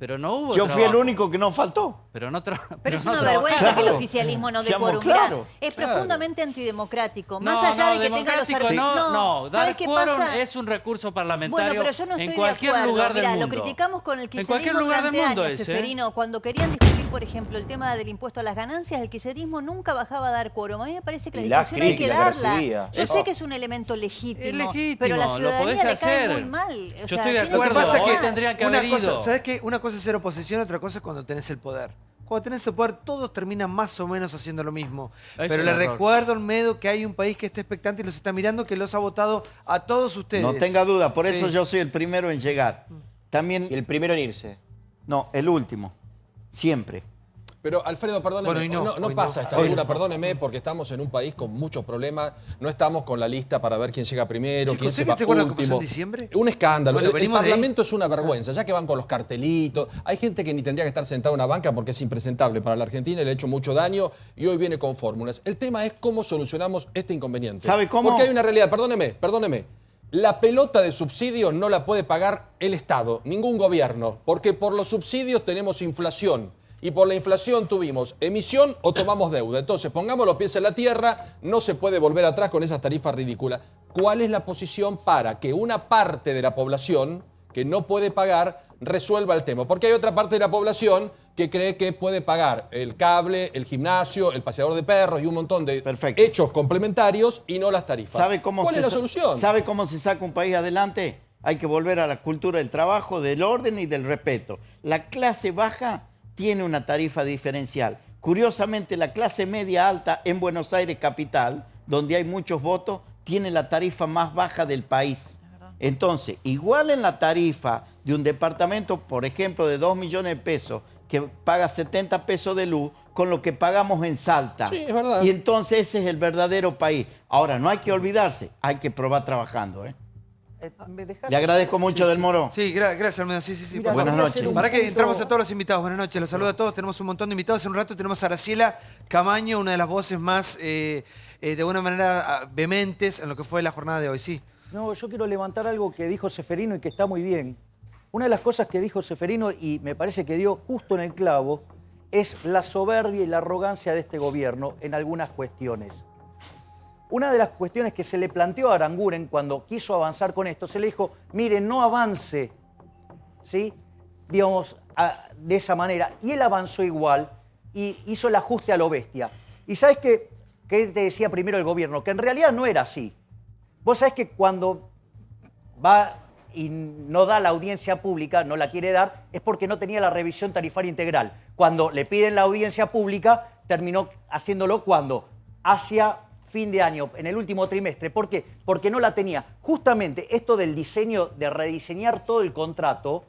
Pero no hubo Yo fui el único que no faltó. Pero no Pero es una vergüenza que el oficialismo no dé quórum. Mirá, es profundamente antidemocrático. Más allá de que tenga los argumentos. No, dar quórum es un recurso parlamentario. Bueno, pero yo no estoy en cualquier de acuerdo. lugar del Mirá, mundo. lo criticamos con el En cualquier kirchnerismo lugar del durante mundo años, Seferino. Cuando querían discutir, por ejemplo, el tema del impuesto a las ganancias, el kirchnerismo nunca bajaba a dar quórum. A mí me parece que la discusión hay que darla. Yo sé que es un elemento legítimo, pero la ciudadanía le cae muy mal. Yo estoy de acuerdo, hoy tendrían que haber ido. ¿Sabes qué? Una cosa es ser oposición, otra cosa es cuando tenés el poder. Cuando tenés el poder, todos terminan más o menos haciendo lo mismo. Pero le recuerdo, Olmedo, que hay un país que está expectante y los está mirando, que los ha votado a todos ustedes. No tenga duda, por eso yo soy el primero en llegar. También, ¿Y el primero en irse? No, el último. Siempre. Pero, Alfredo, perdóneme, no pasa esta altura, perdóneme, porque estamos en un país con muchos problemas, no estamos con la lista para ver quién llega primero, quién se va último. ¿Se acuerdan lo que pasó en diciembre? Un escándalo. Bueno, el Parlamento es una vergüenza, ya que van con los cartelitos, hay gente que ni tendría que estar sentada en una banca porque es impresentable para la Argentina, le ha hecho mucho daño y hoy viene con fórmulas. El tema es cómo solucionamos este inconveniente. ¿Sabe cómo? Porque hay una realidad, perdóneme. La pelota de subsidios no la puede pagar el Estado, ningún gobierno, porque por los subsidios tenemos inflación. Y por la inflación tuvimos emisión o tomamos deuda. Entonces, pongamos los pies en la tierra, no se puede volver atrás con esas tarifas ridículas. ¿Cuál es la posición para que una parte de la población que no puede pagar resuelva el tema? Porque hay otra parte de la población que cree que puede pagar el cable, el gimnasio, el paseador de perros y un montón de hechos complementarios y no las tarifas. ¿Cuál es la solución? ¿Sabe cómo se saca un país adelante? Hay que volver a la cultura del trabajo, del orden y del respeto. La clase baja tiene una tarifa diferencial. Curiosamente, la clase media alta en Buenos Aires capital, donde hay muchos votos, tiene la tarifa más baja del país. Entonces, igual en la tarifa de un departamento, por ejemplo, de 2 millones de pesos, que paga 70 pesos de luz, con lo que pagamos en Salta. Sí, es verdad. Y entonces ese es el verdadero país. Ahora, no hay que olvidarse, hay que probar trabajando, ¿eh? Le agradezco mucho, Del Moro. Sí, gracias, Almeida. Sí. Mira, buenas noches. Para que entramos a todos los invitados. Buenas noches, los saludo a todos. Tenemos un montón de invitados. En un rato tenemos a Graciela Camaño, una de las voces más, de alguna manera, vehementes en lo que fue la jornada de hoy. Sí. No, yo quiero levantar algo que dijo Seferino y que está muy bien. Una de las cosas que dijo Seferino, y me parece que dio justo en el clavo, es la soberbia y la arrogancia de este gobierno en algunas cuestiones. Una de las cuestiones que se le planteó a Aranguren cuando quiso avanzar con esto, se le dijo, mire, no avance, ¿sí? Digamos, de esa manera. Y él avanzó igual y hizo el ajuste a lo bestia. ¿Y sabes qué te decía primero el gobierno? Que en realidad no era así. Vos sabés que cuando va y no da la audiencia pública, no la quiere dar, es porque no tenía la revisión tarifaria integral. Cuando le piden la audiencia pública, terminó haciéndolo cuando hacia fin de año, en el último trimestre. ¿Por qué? Porque no la tenía. Justamente esto del diseño, de rediseñar todo el contrato,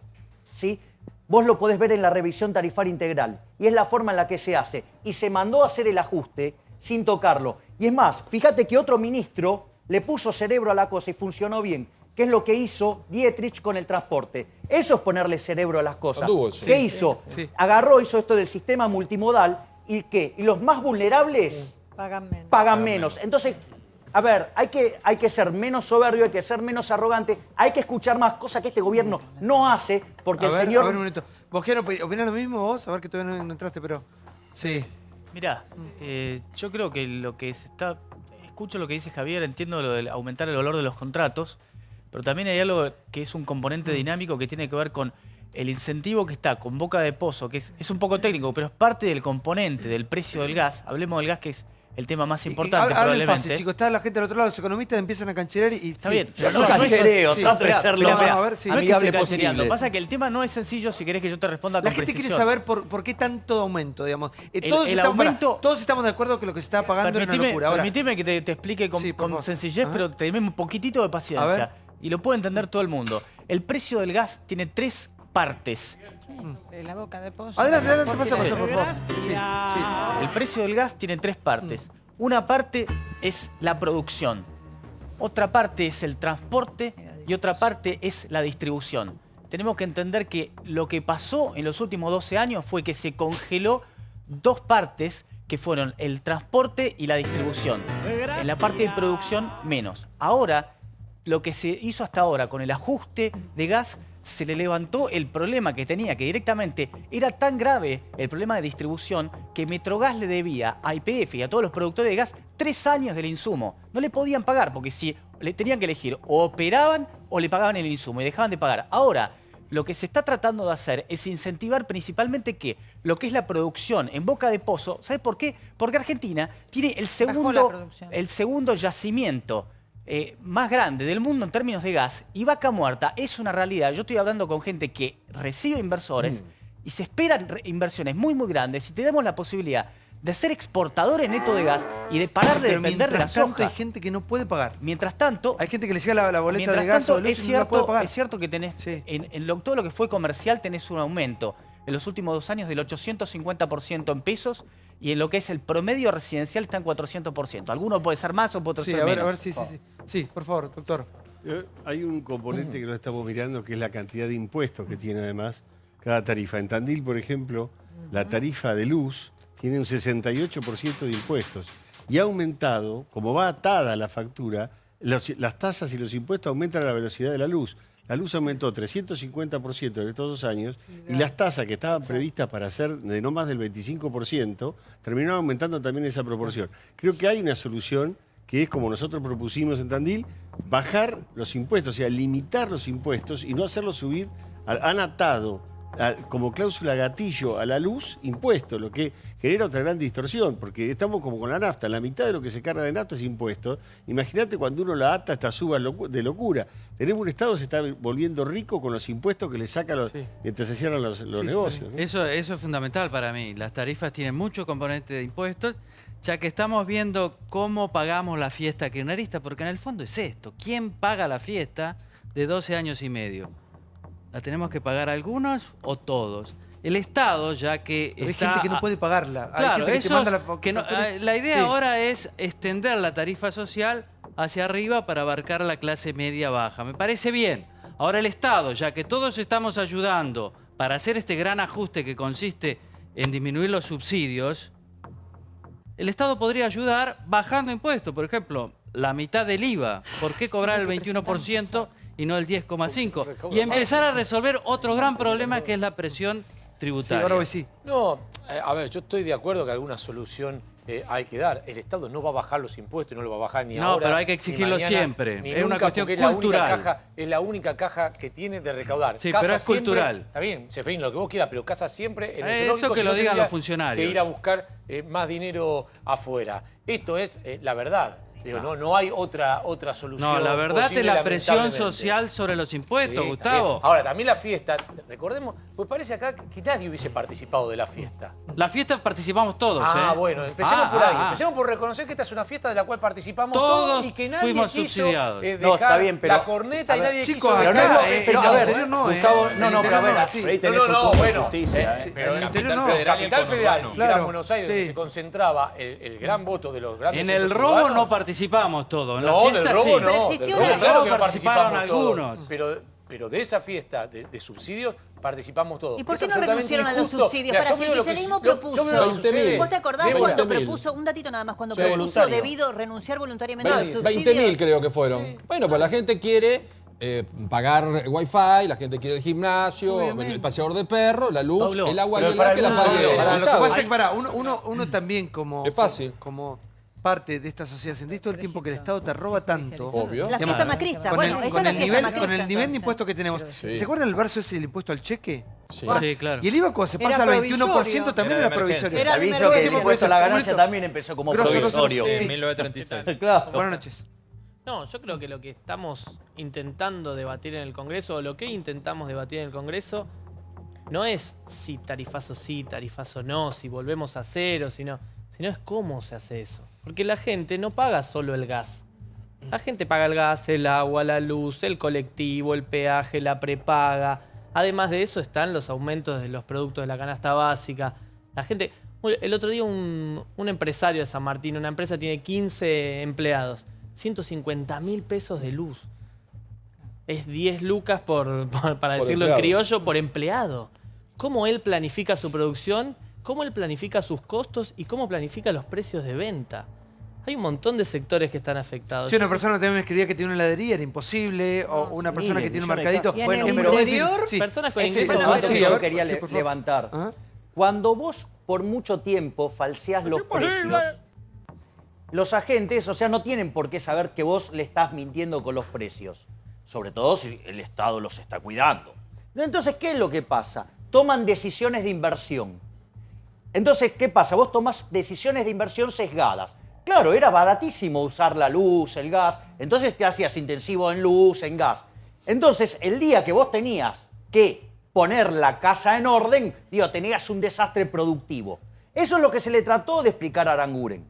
¿sí? Vos lo podés ver en la revisión tarifaria integral. Y es la forma en la que se hace. Y se mandó a hacer el ajuste sin tocarlo. Y es más, fíjate que otro ministro le puso cerebro a la cosa y funcionó bien. ¿Qué es lo que hizo Dietrich con el transporte? Eso es ponerle cerebro a las cosas. ¿Qué hizo? Sí. Agarró, hizo esto del sistema multimodal. ¿Y qué? Y los más vulnerables pagan menos. Entonces, a ver, hay que ser menos soberbio, hay que ser menos arrogante, hay que escuchar más cosas que este gobierno no hace, porque el señor... A ver un momento. ¿Vos qué opinás lo mismo vos? A ver que todavía no entraste, pero... Sí. Mirá, yo creo que lo que se está... Escucho lo que dice Javier, entiendo lo de aumentar el valor de los contratos, pero también hay algo que es un componente dinámico que tiene que ver con el incentivo que está con boca de pozo, que es un poco técnico, pero es parte del componente del precio del gas. Hablemos del gas, que es el tema más importante, probablemente. Fácil, chicos, está la gente del otro lado, los economistas empiezan a cancherear y... Está bien. Yo no canchereo, trato de ser lo más amigable posible. Lo que pasa es que el tema no es sencillo, si querés que yo te responda con precisión. La gente quiere saber por qué tanto aumento, digamos. Todos estamos de acuerdo que lo que se está pagando es una locura. Permitime que te explique con sencillez, pero teneme un poquitito de paciencia. Y lo puede entender todo el mundo. El precio del gas tiene 3 partes. La boca de pozo. Adelante, pasa, por favor. El precio del gas tiene 3 partes. Una parte es la producción, otra parte es el transporte y otra parte es la distribución. Tenemos que entender que lo que pasó en los últimos 12 años fue que se congeló 2 partes que fueron el transporte y la distribución. En la parte de producción, menos. Ahora, lo que se hizo hasta ahora con el ajuste de gas se le levantó el problema que tenía, que directamente era tan grave el problema de distribución que Metrogas le debía a YPF y a todos los productores de gas 3 años del insumo. No le podían pagar porque si le tenían que elegir o operaban o le pagaban el insumo y dejaban de pagar. Ahora, lo que se está tratando de hacer es incentivar principalmente que lo que es la producción en boca de pozo. ¿Sabe por qué? Porque Argentina tiene el segundo yacimiento más grande del mundo en términos de gas, y Vaca Muerta es una realidad. Yo estoy hablando con gente que recibe inversores y se esperan inversiones muy, muy grandes, y tenemos la posibilidad de ser exportadores netos de gas y de parar de depender de la soja. Mientras tanto hay gente que no puede pagar. Mientras tanto... Hay gente que le llega la boleta de gas o de luz y no la puede pagar. Es cierto que tenés, todo lo que fue comercial tenés un aumento en los últimos 2 años del 850% en pesos, y en lo que es el promedio residencial está en 400%. Alguno puede ser más o puede ser menos. A ver, sí, por favor, doctor. Hay un componente que no estamos mirando, que es la cantidad de impuestos que tiene además cada tarifa. En Tandil, por ejemplo, la tarifa de luz tiene un 68% de impuestos. Y ha aumentado, como va atada a la factura, las tasas y los impuestos aumentan a la velocidad de la luz. La luz aumentó 350% en estos 2 años, y las tasas que estaban previstas para ser de no más del 25% terminaron aumentando también esa proporción. Creo que hay una solución que es, como nosotros propusimos en Tandil, bajar los impuestos, o sea, limitar los impuestos y no hacerlos subir. Han atado como cláusula gatillo a la luz impuestos, lo que genera otra gran distorsión, porque estamos como con la nafta, la mitad de lo que se carga de nafta es impuesto. Imagínate cuando uno la ata esta suba de locura. Tenemos un Estado que se está volviendo rico con los impuestos que le saca mientras se cierran los negocios. ¿No? Eso es fundamental para mí. Las tarifas tienen mucho componente de impuestos, ya que estamos viendo cómo pagamos la fiesta kirchnerista, porque en el fondo es esto: ¿quién paga la fiesta de 12 años y medio? ¿La tenemos que pagar algunos o todos? El Estado, ya que hay gente que no puede pagarla. Claro, hay gente que manda la idea ahora es extender la tarifa social hacia arriba para abarcar la clase media-baja. Me parece bien. Ahora el Estado, ya que todos estamos ayudando para hacer este gran ajuste que consiste en disminuir los subsidios, el Estado podría ayudar bajando impuestos. Por ejemplo, la mitad del IVA. ¿Por qué cobrar el 21%? Y no el 10,5%. Y empezar a resolver otro gran problema, que es la presión tributaria. Sí, ahora sí. No, a ver, yo estoy de acuerdo que alguna solución hay que dar. El Estado no va a bajar los impuestos, no lo va a bajar ni ahora. No, pero hay que exigirlo mañana, siempre. Es una cuestión cultural. Es la única caja que tiene de recaudar. Sí, casa pero es siempre, cultural. Está bien, Seferín, lo que vos quieras, pero casa siempre en el Eso que lo digan los funcionarios. Que ir a buscar más dinero afuera. Esto es la verdad. Digo, no hay otra solución. No, la verdad es la presión social sobre los impuestos, Gustavo. Ahora, también la fiesta, recordemos, pues parece acá que nadie hubiese participado de la fiesta. La fiesta participamos todos. Bueno, empecemos por ahí. Empecemos por reconocer que esta es una fiesta de la cual participamos todos y que nadie fuimos quiso subsidiados. Dejar está bien, pero, la corneta y nadie chicos, quiso pero a ver, Gustavo, pero a ver, ahí tenés bueno, pero el Capital Federal, que era Buenos Aires, donde se concentraba el gran voto de los grandes. En el robo no participamos todos. En la fiesta del robo sí. no. Del robo, claro que participaron algunos. Pero de esa fiesta de subsidios participamos todos. ¿Y por qué no renunciaron a los subsidios? Para si el kirchnerismo propuso. ¿Vos te acordás cuando propuso, un datito nada más, cuando propuso debido renunciar voluntariamente a los subsidios? 20.000 creo que fueron. Bueno, pues la gente quiere pagar Wi-Fi, la gente quiere el gimnasio, el paseador de perro, la luz, el agua y el gas, que la pague el Lo que Estado. pasa es que uno también como... Es fácil. Como parte de esta sociedad. Sentís todo el tiempo que el Estado te roba tanto. Obvio. La fiesta macrista. Con Bueno, con el nivel de entonces. impuestos que tenemos. Sí. ¿Se acuerdan el verso ese del impuesto al cheque? Sí, claro. Y el IVA cuando se pasa al 21% también era provisorio. Te aviso que el impuesto a la ganancia también empezó como provisorio. En 1936. Claro. Buenas noches. No, yo creo que lo que estamos intentando debatir en el Congreso, o lo que intentamos debatir en el Congreso, no es si tarifazo sí, tarifazo no, si volvemos a cero, sino es cómo se hace eso. Porque la gente no paga solo el gas. La gente paga el gas, el agua, la luz, el colectivo, el peaje, la prepaga. Además de eso están los aumentos de los productos de la canasta básica. La gente... El otro día un empresario de San Martín, una empresa tiene 15 empleados, 150.000 pesos de luz. Es 10 lucas para decirlo en criollo, por empleado. ¿Cómo él planifica su producción? ¿Cómo él planifica sus costos y cómo planifica los precios de venta? Hay un montón de sectores que están afectados. Si una persona también me escribía que tiene una heladería, era imposible, o una persona que tiene un mercadito. Y en el interior, personas con ese es ingresos el punto que yo quería por favor. levantar. Cuando vos por mucho tiempo falseás los precios, los agentes, o sea, no tienen por qué saber que vos le estás mintiendo con los precios. Sobre todo si el Estado los está cuidando. Entonces, ¿qué es lo que pasa? Toman decisiones de inversión. Entonces, ¿qué pasa? Vos tomás decisiones de inversión sesgadas. Claro, era baratísimo usar la luz, el gas. Entonces te hacías intensivo en luz, en gas. Entonces, el día que vos tenías que poner la casa en orden, tenías un desastre productivo. Eso es lo que se le trató de explicar a Aranguren.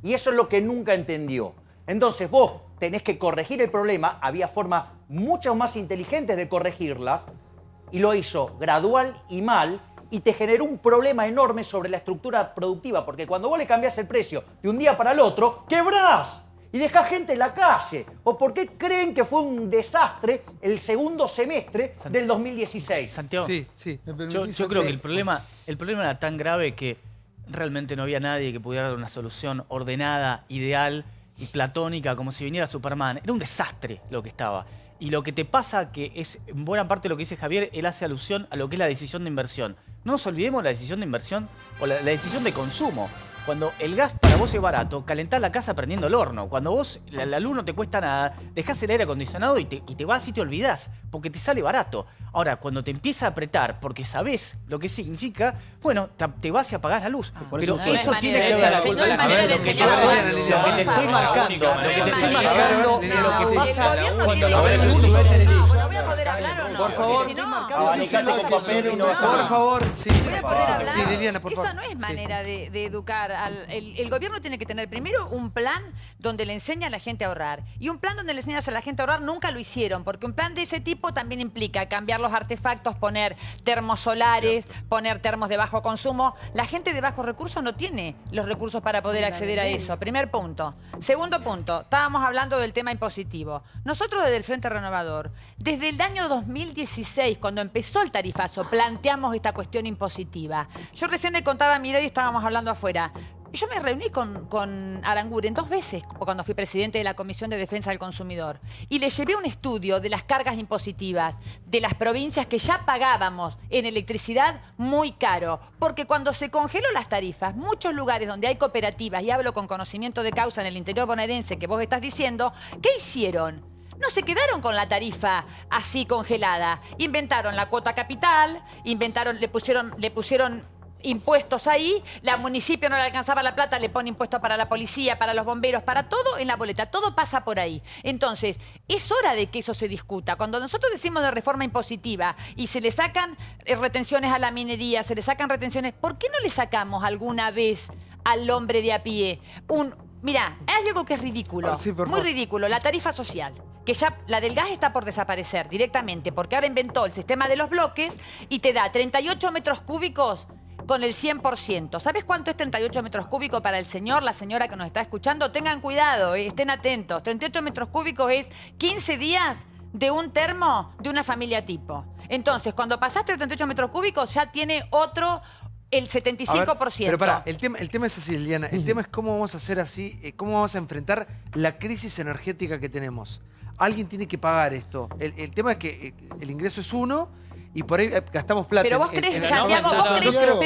Y eso es lo que nunca entendió. Entonces, vos tenés que corregir el problema. Había formas mucho más inteligentes de corregirlas. Y lo hizo gradual y mal. Y te generó un problema enorme sobre la estructura productiva, porque cuando vos le cambiás el precio de un día para el otro, ¡quebrás! Y dejás gente en la calle. ¿O por qué creen que fue un desastre el segundo semestre del 2016? Santiago, Sí, sí. yo creo que el problema era tan grave que realmente no había nadie que pudiera dar una solución ordenada, ideal y platónica, como si viniera Superman. Era un desastre lo que estaba. Y lo que te pasa, que es en buena parte lo que dice Javier, él hace alusión a lo que es la decisión de inversión. No nos olvidemos la decisión de inversión o la decisión de consumo. Cuando el gas para vos es barato, calentás la casa prendiendo el horno. Cuando vos, la luz no te cuesta nada, dejás el aire acondicionado y te vas y te olvidás, porque te sale barato. Ahora, cuando te empieza a apretar, porque sabés lo que significa, bueno, te vas y apagás la luz. Pero eso tiene que ver con lo que te estoy marcando. Lo que te estoy marcando de lo que pasa cuando lo ves en la televisión. Por favor, por favor, sí. Voy a poder hablar. Sí, Liliana, por favor. Esa no es manera de educar. El gobierno tiene que tener primero un plan donde le enseña a la gente a ahorrar. Y un plan donde le enseñas a la gente a ahorrar nunca lo hicieron, porque un plan de ese tipo también implica cambiar los artefactos, poner termos solares, poner termos de bajo consumo. La gente de bajos recursos no tiene los recursos para poder acceder a eso. Primer punto. Segundo punto, estábamos hablando del tema impositivo. Nosotros desde el Frente Renovador, desde el año 2016, cuando empezó el tarifazo, planteamos esta cuestión impositiva. Yo recién le contaba a Mireille y estábamos hablando afuera. Yo me reuní con Aranguren 2 veces cuando fui presidente de la Comisión de Defensa del Consumidor y le llevé un estudio de las cargas impositivas de las provincias que ya pagábamos en electricidad muy caro, porque cuando se congeló las tarifas, muchos lugares donde hay cooperativas, y hablo con conocimiento de causa en el interior bonaerense que vos estás diciendo, ¿qué hicieron? No se quedaron con la tarifa así congelada. Inventaron la cuota capital, le pusieron impuestos ahí, la municipio no le alcanzaba la plata, le pone impuestos para la policía, para los bomberos, para todo en la boleta, todo pasa por ahí. Entonces, es hora de que eso se discuta. Cuando nosotros decimos de reforma impositiva y se le sacan retenciones a la minería, se le sacan retenciones, ¿por qué no le sacamos alguna vez al hombre de a pie Mirá, hay algo que es ridículo, sí, muy ridículo, la tarifa social, que ya la del gas está por desaparecer directamente, porque ahora inventó el sistema de los bloques y te da 38 metros cúbicos con el 100%. ¿Sabes cuánto es 38 metros cúbicos para el señor, la señora que nos está escuchando? Tengan cuidado, estén atentos. 38 metros cúbicos es 15 días de un termo de una familia tipo. Entonces, cuando pasaste los 38 metros cúbicos, ya tiene otro... El 75%. Ver, pero pará, el tema es así, Liliana. El tema es cómo vamos a hacer así, cómo vamos a enfrentar la crisis energética que tenemos. Alguien tiene que pagar esto. El tema es que el ingreso es uno y por ahí gastamos plata. Pero vos crees, Santiago, ¿crees que lo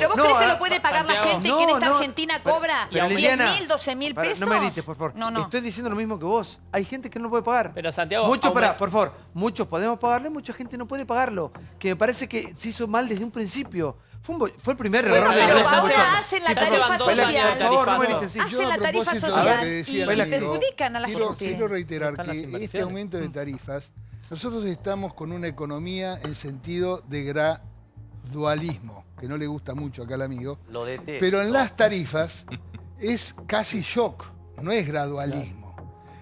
puede pagar la gente que en esta Argentina cobra 10.000, 12.000 pesos? No me grites, por favor. No. Estoy diciendo lo mismo que vos. Hay gente que no puede pagar. Pero Santiago... Por favor, muchos podemos pagarle, mucha gente no puede pagarlo. Que me parece que se hizo mal desde un principio. Fue el primer error de pero ahora hacen la tarifa social. Por favor, no me grites. Hacen la tarifa social y perjudican a la gente. Quiero reiterar que este aumento de tarifas, nosotros estamos con una economía en sentido de gradualismo, que no le gusta mucho acá al amigo. Lo detesto. Pero en las tarifas es casi shock, no es gradualismo.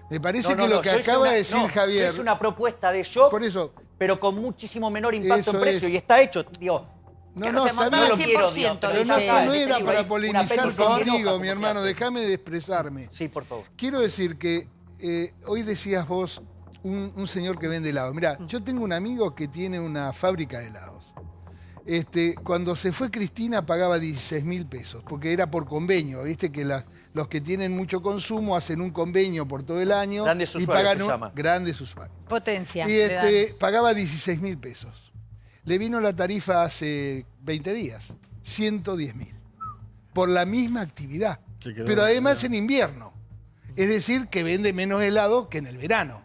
Me parece que lo que acaba de decir Javier... Es una propuesta de shock, por eso, pero con muchísimo menor impacto en precio. Y está hecho, digo... No, está bien, lo quiero, pero no era para polemizar contigo, mi hermano. Déjame de expresarme. Sí, por favor. Quiero decir que hoy decías vos, un señor que vende helados. Mirá, yo tengo un amigo que tiene una fábrica de helados. Cuando se fue Cristina pagaba 16.000 pesos, porque era por convenio. Viste que los que tienen mucho consumo hacen un convenio por todo el año. Grandes y usuarios pagan se llama. Grandes usuarios. Potencia. Y pagaba 16.000 pesos. Le vino la tarifa hace 20 días, 110.000. Por la misma actividad. Pero además en invierno. Es decir, que vende menos helado que en el verano.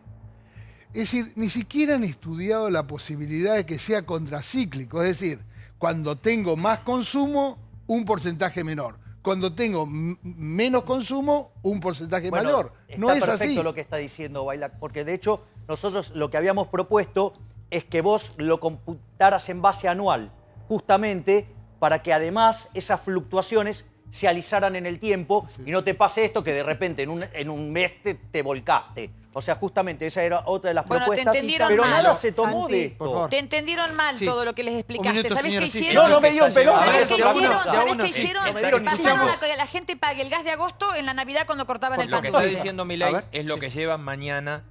Es decir, ni siquiera han estudiado la posibilidad de que sea contracíclico. Es decir, cuando tengo más consumo, un porcentaje menor. Cuando tengo menos consumo, un porcentaje mayor. No es así. Está perfecto lo que está diciendo Bailac, porque de hecho nosotros lo que habíamos propuesto es que vos lo computaras en base anual, justamente para que además esas fluctuaciones se alisaran en el tiempo y no te pase esto que de repente en un mes te volcaste. O sea, justamente esa era otra de las propuestas. Te entendieron pero mal. nada se tomó Santi, de esto. Te entendieron mal todo lo que les explicaste. Minuto, ¿Sabés señora, qué sí, hicieron? No me dio un pelón. ¿Sabés qué Ya hicieron? uno, ¿Sabés qué hicieron? No me dieron ni Pasaron siquiera. a que la gente pague el gas de agosto en la Navidad cuando cortaban el Lo pan que está dulce. diciendo Milei es lo que llevan mañana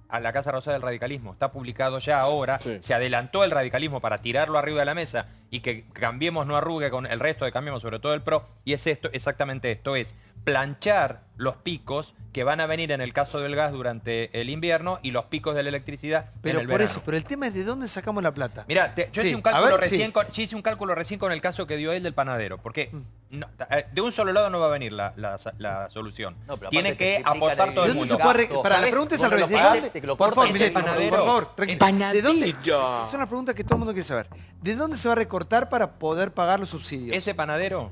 a la Casa Rosada del radicalismo. Está publicado ya ahora. Se adelantó el radicalismo para tirarlo arriba de la mesa y que Cambiemos no arrugue con el resto de Cambiemos, sobre todo el PRO. Y es esto, exactamente esto, es planchar los picos que van a venir en el caso del gas durante el invierno y los picos de la electricidad Pero en el por verano. eso, pero el tema es de dónde sacamos la plata. Mira, yo Sí, hice un cálculo a ver, recién sí. yo hice un cálculo recién con el caso que dio él del panadero, porque de un solo lado no va a venir la solución. No, pero Tiene aparte que te explican aportar el todo el ¿De dónde mundo. se puede para, la pregunta es al revés. ¿De dónde? Por favor, ese Milei, panadero. por favor, tranquilo. ¿De dónde? Es una pregunta que todo el mundo quiere saber. ¿De dónde se va a recortar para poder pagar los subsidios? Ese panadero,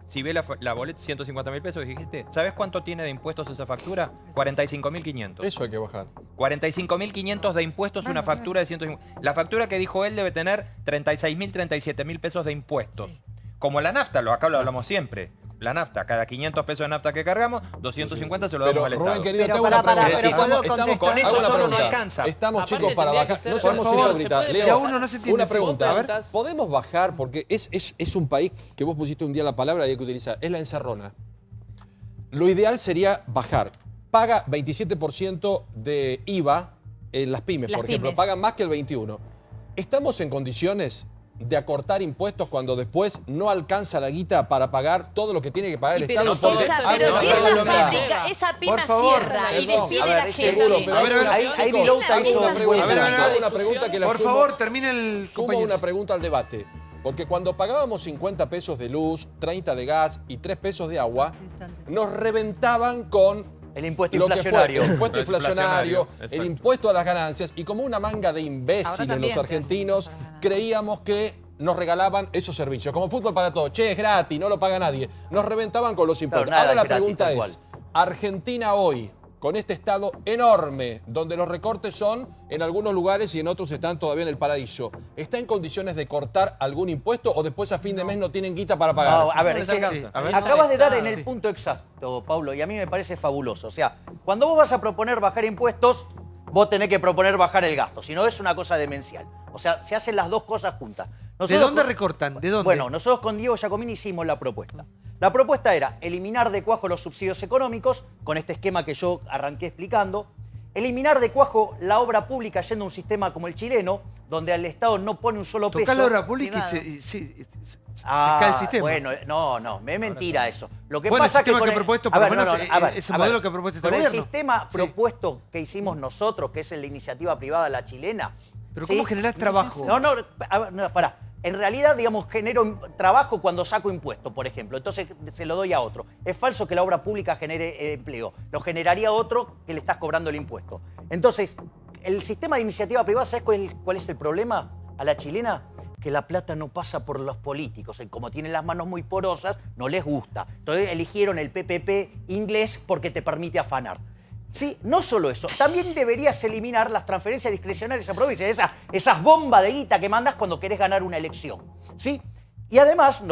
si ve la boleta, 150.000 pesos, dijiste, ¿sabes cuánto tiene de impuestos esa factura? 45.500. Eso hay que bajar. 45.500 de impuestos, una factura de 150. La factura que dijo él debe tener 36.000, 37.000 pesos de impuestos. Como la nafta, acá lo hablamos siempre. La nafta, cada 500 pesos de nafta que cargamos, 250 se lo damos al Estado. Rubén, querido, te hago una pregunta. Con eso solo no alcanza. Estamos, Aparte, chicos, para tendría bajar. que No ser- seamos por favor, hipócritas. se puede- Leo, Ya uno no se entiende. una pregunta. A ver. ¿Podemos bajar? Porque es un país que vos pusiste un día la palabra y hay que utilizar. Es la encerrona. Lo ideal sería bajar. Paga 27% de IVA en las pymes, por ejemplo. Pagan más que el 21%. ¿Estamos en condiciones de acortar impuestos cuando después no alcanza la guita para pagar todo lo que tiene que pagar el Estado? Pero si esa pyme cierra y despide a la gente. Hago una pregunta que la Por sumo- favor, termine el Sumo compañero. una pregunta al debate. Porque cuando pagábamos 50 pesos de luz, 30 de gas y 3 pesos de agua, nos reventaban con el impuesto lo que inflacionario. fue el impuesto inflacionario, el Exacto. impuesto a las ganancias. Y como una manga de imbéciles también los argentinos, creíamos que nos regalaban esos servicios. Como fútbol para todos. Che, es gratis, no lo paga nadie. Nos reventaban con los impuestos. nada Ahora la es gratis, pregunta tal es, Argentina hoy, con este estado enorme, donde los recortes son en algunos lugares y en otros están todavía en el paraíso, ¿está en condiciones de cortar algún impuesto o después a fin de mes no tienen guita para pagar? No, a ver, ¿No les alcanza? acabas de dar en el punto exacto, Pablo, y a mí me parece fabuloso. O sea, cuando vos vas a proponer bajar impuestos, vos tenés que proponer bajar el gasto, si no es una cosa demencial. O sea, se hacen las dos cosas juntas. ¿De dónde recortan? ¿De dónde? Bueno, nosotros con Diego Giacomini hicimos la propuesta. La propuesta era eliminar de cuajo los subsidios económicos, con este esquema que yo arranqué explicando, eliminar de cuajo la obra pública yendo a un sistema como el chileno, donde el Estado no pone un solo peso. Tocar la obra pública y se cae el sistema. Bueno, no, es mentira eso. Lo que Bueno, pasa el sistema con que ha propuesto, por lo menos, ese modelo ver, que ha propuesto este con el gobierno. sistema Sí. propuesto que hicimos nosotros, que es el de iniciativa privada, la chilena. Pero ¿sí? ¿cómo generás trabajo? No, pará. En realidad, digamos, genero trabajo cuando saco impuestos, por ejemplo. Entonces se lo doy a otro. Es falso que la obra pública genere empleo. Lo generaría otro que le estás cobrando el impuesto. Entonces, el sistema de iniciativa privada, ¿sabes cuál es el problema a la chilena? Que la plata no pasa por los políticos. Y como tienen las manos muy porosas, no les gusta. Entonces eligieron el PPP inglés porque te permite afanar. Sí, no solo eso, también deberías eliminar las transferencias discrecionales a provincias, esas bombas de guita que mandas cuando querés ganar una elección. ¿Sí? Y además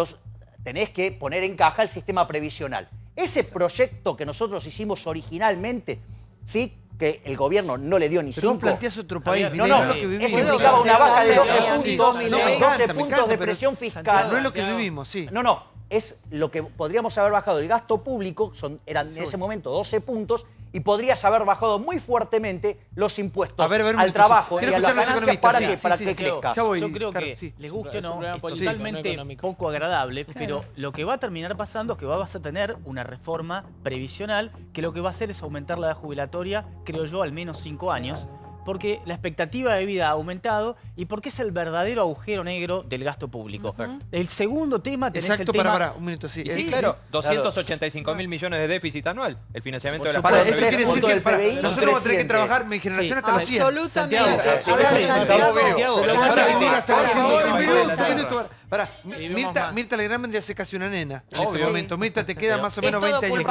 tenés que poner en caja el sistema previsional. Ese proyecto que nosotros hicimos originalmente, ¿sí? Que el gobierno no le dio ni Pero vos 5. planteás otro país, No, Milei, no, no es lo que vivimos. eso implicaba una baja de 12 Sí, puntos, no, me encanta, 12 me puntos encanta, de pero presión fiscal. no es lo que vivimos, sí. No, es lo que podríamos haber bajado. El gasto público eran en ese momento 12 puntos y podrías haber bajado muy fuertemente los impuestos al trabajo y a las ganancias para que crezca. Yo creo que, les guste o no, es totalmente poco agradable, pero lo que va a terminar pasando es que vas a tener una reforma previsional que lo que va a hacer es aumentar la edad jubilatoria, creo yo, al menos 5 años. Porque la expectativa de vida ha aumentado y porque es el verdadero agujero negro del gasto público. El segundo tema tenés el tema... Para, un minuto, sí. Sí, claro, 285.000 millones de déficit anual, el financiamiento de la... Para, eso quiere decir que nosotros vamos a tener que trabajar, mi generación hasta los 100. Absolutamente. Pará, Mirta Legrand vendría a ser casi una nena en este momento. Mirta, te queda más o menos 20 años.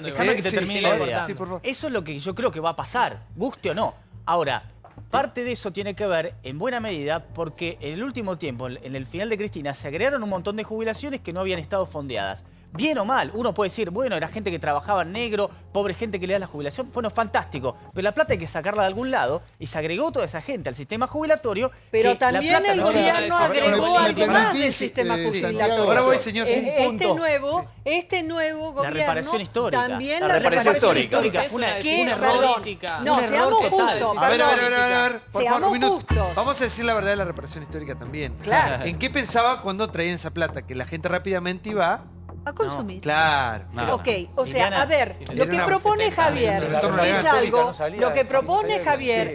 Déjame que te termine la idea. Eso es lo que yo creo que va a pasar, guste o no. Ahora, parte de eso tiene que ver, en buena medida, porque en el último tiempo, en el final de Cristina, se agregaron un montón de jubilaciones que no habían estado fondeadas. Bien o mal, uno puede decir, bueno, era gente que trabajaba en negro, pobre gente que le da la jubilación, bueno, fantástico. Pero la plata hay que sacarla de algún lado y se agregó toda esa gente al sistema jubilatorio. Pero también el gobierno agregó algo más del sistema jubilatorio. Ahora voy, señor, este nuevo gobierno... La reparación histórica. También la reparación histórica. Fue un error. No, seamos justos. A ver, por favor, un minuto. Vamos a decir la verdad de la reparación histórica también. Claro. ¿En qué pensaba cuando traían esa plata? Que la gente rápidamente iba... a consumir. No, claro. Ok, o sea, a ver, lo que propone Javier es algo,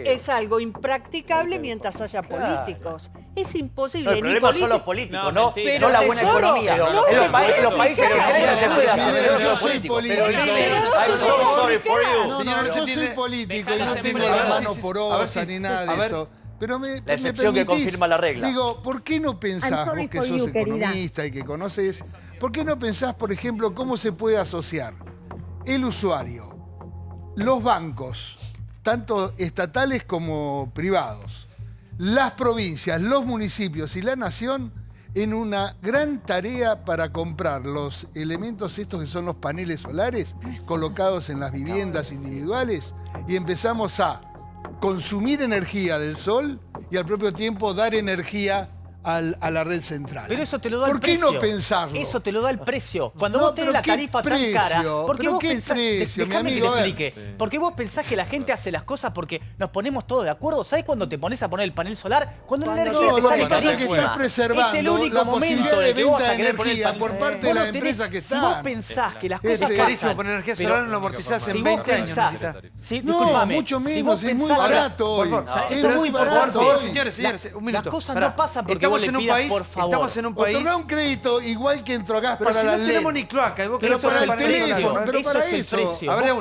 es algo impracticable mientras haya políticos. Es imposible. El problema son los políticos, no la buena economía. Los países no se puede hacer. Yo soy político. Yo soy político y no tengo la mano porosa ni nada de eso. Pero la excepción que confirma la regla. Digo, ¿por qué no pensás, vos que sos economista y que conoces, por qué no pensás, por ejemplo, cómo se puede asociar el usuario, los bancos, tanto estatales como privados, las provincias, los municipios y la nación en una gran tarea para comprar los elementos estos que son los paneles solares colocados en las viviendas individuales y empezamos a consumir energía del sol y al propio tiempo dar energía a la red central. Pero eso te lo da el precio. ¿Por qué no pensarlo? Eso te lo da el precio. Cuando vos tenés la tarifa tan cara, ¿por qué vos pensás? Déjame que te explique. Porque vos pensás que la gente hace las cosas porque nos ponemos todos de acuerdo. ¿Sabés cuándo te pones a poner el panel solar? Cuando la energía te sale carísima. Es el único momento de que vos vas a querer poner el panel por parte de la empresa que está. Si vos pensás que las cosas pasan... carísimo poner energía solar en lo amortizás en 20 años. No, mucho menos. Es muy barato hoy. Es muy barato. Señores, un minuto. Las cosas no pasan porque vos le pidas por favor. Estamos en un país... Otorgá un crédito igual que entregás para la ley. No tenemos ni cloaca. Pero para el teléfono, pero para eso. A ver,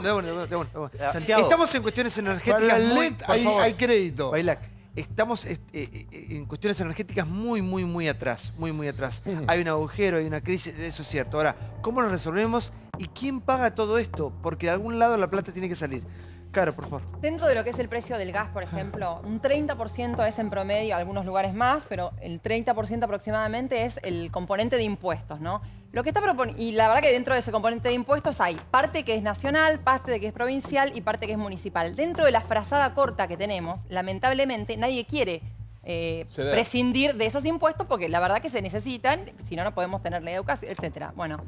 Santiago. Estamos en cuestiones energéticas... Para la LED hay crédito. Bailac, estamos en cuestiones energéticas muy atrás. Muy atrás. Hay un agujero, hay una crisis, eso es cierto. Ahora, ¿cómo lo resolvemos? ¿Y quién paga todo esto? Porque de algún lado la plata tiene que salir. Caro, por favor. Dentro de lo que es el precio del gas, por ejemplo, un 30% es en promedio, algunos lugares más, pero el 30% aproximadamente es el componente de impuestos, ¿no? Lo que está proponiendo, y la verdad que dentro de ese componente de impuestos hay parte que es nacional, parte que es provincial y parte que es municipal. Dentro de la frazada corta que tenemos, lamentablemente nadie quiere prescindir de esos impuestos porque la verdad que se necesitan, si no, no podemos tener la educación, etcétera. Bueno.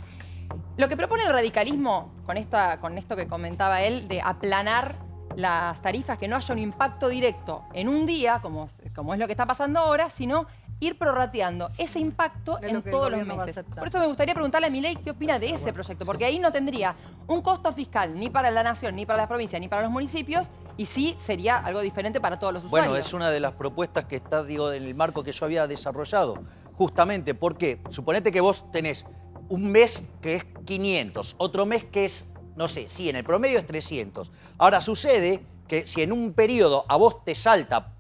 Lo que propone el radicalismo, con esto que comentaba él, de aplanar las tarifas, que no haya un impacto directo en un día, como es lo que está pasando ahora, sino ir prorrateando ese impacto en todos los meses. Por eso me gustaría preguntarle a Milei qué opina de ese proyecto, porque ahí no tendría un costo fiscal ni para la nación, ni para las provincias, ni para los municipios, y sí sería algo diferente para todos los usuarios. Bueno, es una de las propuestas que está, digo, en el marco que yo había desarrollado, justamente porque, suponete que vos tenés un mes que es 500, otro mes que es, no sé, sí, en el promedio es 300. Ahora sucede que si en un periodo a vos te salta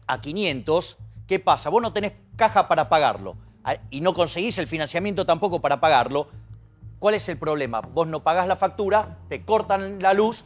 a 500, ¿qué pasa? Vos no tenés caja para pagarlo y no conseguís el financiamiento tampoco para pagarlo. ¿Cuál es el problema? Vos no pagás la factura, te cortan la luz,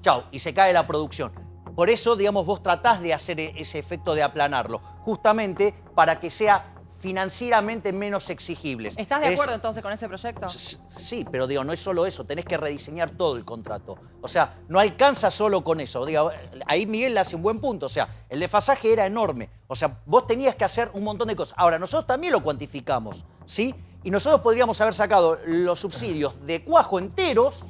chau, y se cae la producción. Por eso, digamos, vos tratás de hacer ese efecto de aplanarlo, justamente para que sea financieramente menos exigibles. ¿Estás de acuerdo entonces con ese proyecto? Sí, pero digo, no es solo eso, tenés que rediseñar todo el contrato. O sea, no alcanza solo con eso. Digo, ahí Miguel le hace un buen punto. O sea, el desfasaje era enorme. O sea, vos tenías que hacer un montón de cosas. Ahora, nosotros también lo cuantificamos, ¿sí? Y nosotros podríamos haber sacado los subsidios de cuajo enteros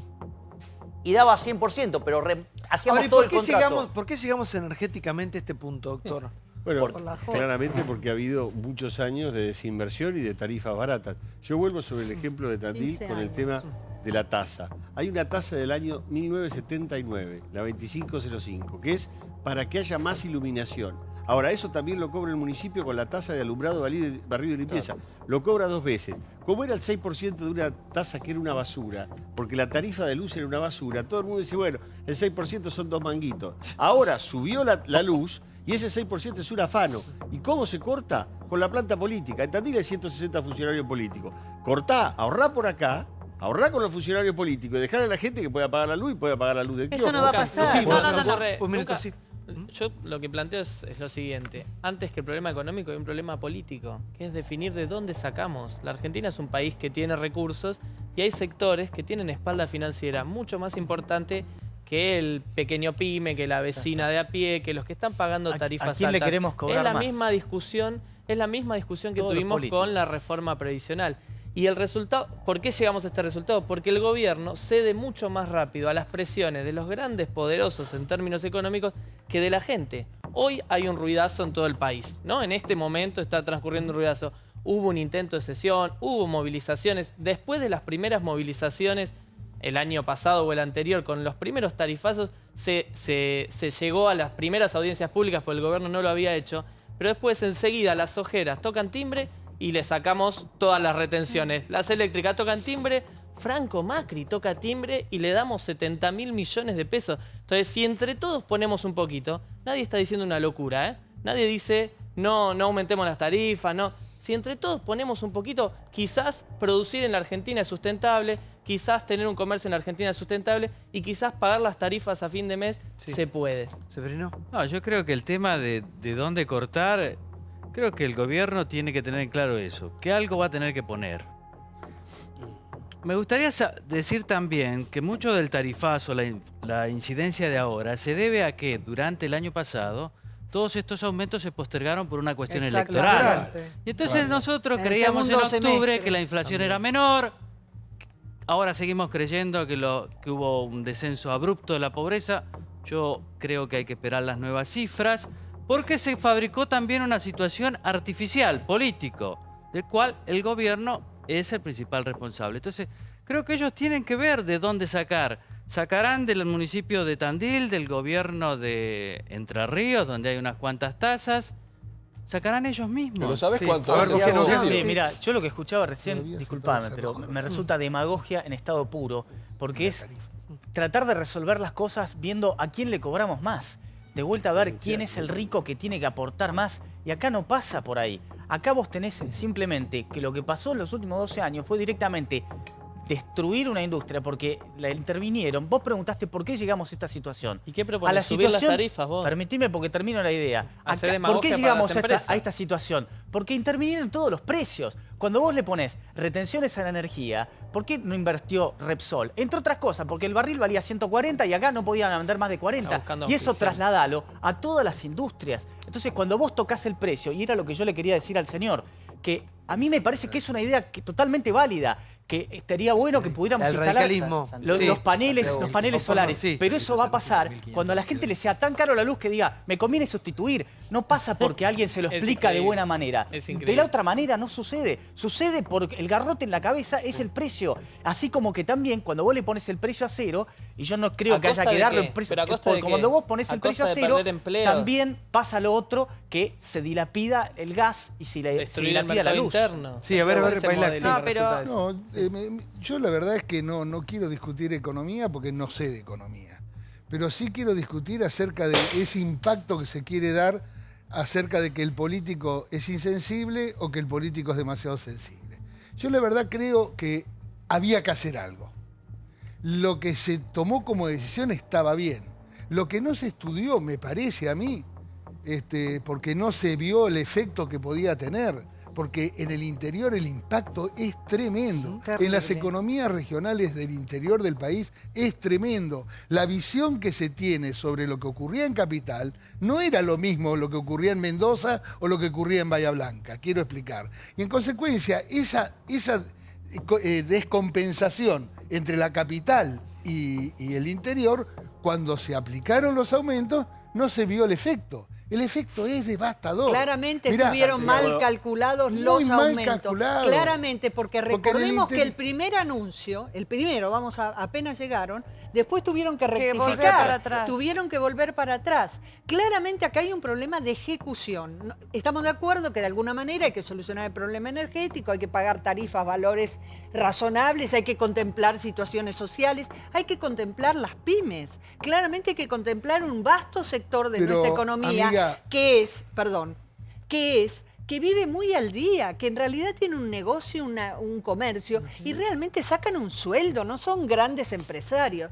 y daba 100%, pero hacíamos Ahora, todo el contrato. ¿Por qué llegamos energéticamente a este punto, doctor? Bueno, Por la joda. claramente porque ha habido muchos años de desinversión y de tarifas baratas. Yo vuelvo sobre el ejemplo de Tandil 15 con el años. tema de la tasa. Hay una tasa del año 1979, la 2505, que es para que haya más iluminación. Ahora, eso también lo cobra el municipio con la tasa de alumbrado, barrido y limpieza. Lo cobra 2 veces. Como era el 6% de una tasa que era una basura, porque la tarifa de luz era una basura, todo el mundo dice, bueno, el 6% son 2 manguitos. Ahora subió la luz y ese 6% es un afano. ¿Y cómo se corta? Con la planta política. En Tandil hay 160 funcionarios políticos. Cortá, ahorrá por acá, ahorrá con los funcionarios políticos y dejar a la gente que pueda pagar la luz y pueda pagar la luz del kiosco. Eso no va a pasar. Sí, No, no, no. Un minuto, sí. Yo lo que planteo es lo siguiente. Antes que el problema económico hay un problema político, que es definir de dónde sacamos. La Argentina es un país que tiene recursos y hay sectores que tienen espalda financiera mucho más importante que el pequeño pyme, que la vecina de a pie, que los que están pagando tarifas ¿A quién le altas. queremos cobrar Es la más? misma discusión que Todos los tuvimos políticos. con la reforma previsional. Y el resultado, ¿por qué llegamos a este resultado? Porque el gobierno cede mucho más rápido a las presiones de los grandes poderosos en términos económicos que de la gente. Hoy hay un ruidazo en todo el país, ¿no? En este momento está transcurriendo un ruidazo. Hubo un intento de sesión, hubo movilizaciones. Después de las primeras movilizaciones, el año pasado o el anterior, con los primeros tarifazos, se llegó a las primeras audiencias públicas, porque el gobierno no lo había hecho. Pero después, enseguida, las ojeras tocan timbre y le sacamos todas las retenciones. Las eléctricas tocan timbre, Franco Macri toca timbre y le damos 70.000 millones de pesos. Entonces, si entre todos ponemos un poquito, nadie está diciendo una locura, ¿eh? Nadie dice, no aumentemos las tarifas, no. Si entre todos ponemos un poquito, quizás producir en la Argentina es sustentable, quizás tener un comercio en la Argentina es sustentable y quizás pagar las tarifas a fin de mes se puede. ¿Severino? No, yo creo que el tema de dónde cortar, creo que el gobierno tiene que tener en claro eso, que algo va a tener que poner. Me gustaría decir también que mucho del tarifazo, la incidencia de ahora, se debe a que durante el año pasado todos estos aumentos se postergaron por una cuestión electoral. Y entonces nosotros creíamos en octubre que la inflación era menor. Ahora seguimos creyendo que hubo un descenso abrupto de la pobreza. Yo creo que hay que esperar las nuevas cifras, porque se fabricó también una situación artificial, político, del cual el gobierno es el principal responsable. Entonces, creo que ellos tienen que ver de dónde sacar. Sacarán del municipio de Tandil, del gobierno de Entre Ríos, donde hay unas cuantas tasas. Sacarán ellos mismos. Pero ¿sabés Sí. cuánto A ver, hace? ¿por qué no? Sí, mira, yo lo que escuchaba recién, disculpame, pero me resulta demagogia en estado puro, porque es tratar de resolver las cosas viendo a quién le cobramos más. De vuelta a ver quién es el rico que tiene que aportar más, y acá no pasa por ahí. Acá vos tenés simplemente que lo que pasó en los últimos 12 años fue directamente destruir una industria porque la intervinieron. Vos preguntaste por qué llegamos a esta situación. ¿Y qué propones? ¿Subir las tarifas vos? Permitime porque termino la idea. Hacer Acá, ¿por qué demagogia para llegamos las a empresas? esta situación? Porque intervinieron todos los precios. Cuando vos le pones retenciones a la energía, ¿por qué no invirtió Repsol? Entre otras cosas, porque el barril valía 140 y acá no podían vender más de 40. Y eso trasladalo a todas las industrias. Entonces, cuando vos tocas el precio, y era lo que yo le quería decir al señor, que a mí me parece que es una idea totalmente válida, que estaría bueno que pudiéramos El instalar radicalismo. los paneles solares. Sí. Pero eso va a pasar cuando a la gente le sea tan caro la luz que diga, me conviene sustituir. No pasa porque alguien se lo Es explica de increíble. buena manera. Es De increíble. la otra manera no sucede. Sucede porque el garrote en la cabeza es el precio. Así como que también cuando vos le pones el precio a cero, y yo no creo ¿A que haya costa que de darle qué? un precio. ¿Pero a costa Porque de qué? cuando vos pones ¿A el precio a costa de cero, perder empleos? también pasa lo otro, que se dilapida el gas y se Destruir el dilapida la mercado luz. interno. Sí, a ver, Ese Bailac. modelo No, que pero- resulta eso. No, yo la verdad es que no quiero discutir economía porque no sé de economía. Pero sí quiero discutir acerca de ese impacto que se quiere dar acerca de que el político es insensible o que el político es demasiado sensible. Yo la verdad creo que había que hacer algo. Lo que se tomó como decisión estaba bien. Lo que no se estudió, me parece a mí, porque no se vio el efecto que podía tener. porque en el interior el impacto es tremendo. Terrible. En las economías regionales del interior del país es tremendo. La visión que se tiene sobre lo que ocurría en Capital no era lo mismo lo que ocurría en Mendoza o lo que ocurría en Bahía Blanca, quiero explicar. Y en consecuencia, esa descompensación entre la capital y el interior, cuando se aplicaron los aumentos, no se vio el efecto. El efecto es devastador. Claramente Mirá, estuvieron mal calculados muy los mal aumentos. calculados. Claramente, porque recordemos Porque que el primer anuncio, apenas llegaron, después tuvieron que volver rectificar, para atrás. tuvieron que volver para atrás. Claramente acá hay un problema de ejecución. Estamos de acuerdo que de alguna manera hay que solucionar el problema energético, hay que pagar tarifas, valores razonables, hay que contemplar situaciones sociales, hay que contemplar las pymes. Claramente hay que contemplar un vasto sector de nuestra economía, amiga, que vive muy al día, que en realidad tiene un negocio, un comercio, y realmente sacan un sueldo, no son grandes empresarios.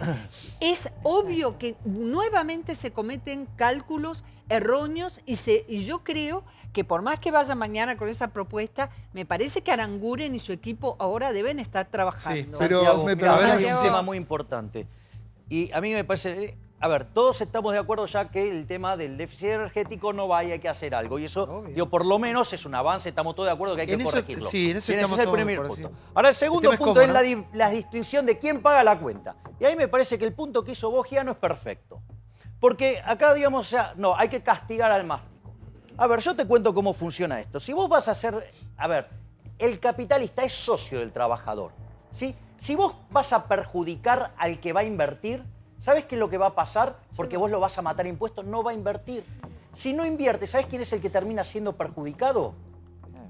Es obvio que nuevamente se cometen cálculos erróneos y yo creo que por más que vaya mañana con esa propuesta, me parece que Aranguren y su equipo ahora deben estar trabajando. Pero me parece un tema muy importante. Y a mí me parece... A ver, todos estamos de acuerdo ya que el tema del déficit energético no va y hay que hacer algo. Y eso, digo, por lo menos es un avance, estamos todos de acuerdo que hay que corregirlo. Sí, en eso ese estamos es el todos primer de acuerdo, punto. sí. Ahora, el segundo El tema punto es es cómo, la distinción de quién paga la cuenta. Y ahí me parece que el punto que hizo Bogiano es perfecto. Porque acá, digamos, o sea, no, hay que castigar al más rico. A ver, yo te cuento cómo funciona esto. Si vos vas a hacer... A ver, el capitalista es socio del trabajador, ¿sí? Si vos vas a perjudicar al que va a invertir... ¿Sabes qué es lo que va a pasar? Porque vos lo vas a matar a impuestos, no va a invertir. Si no invierte, ¿sabes quién es el que termina siendo perjudicado?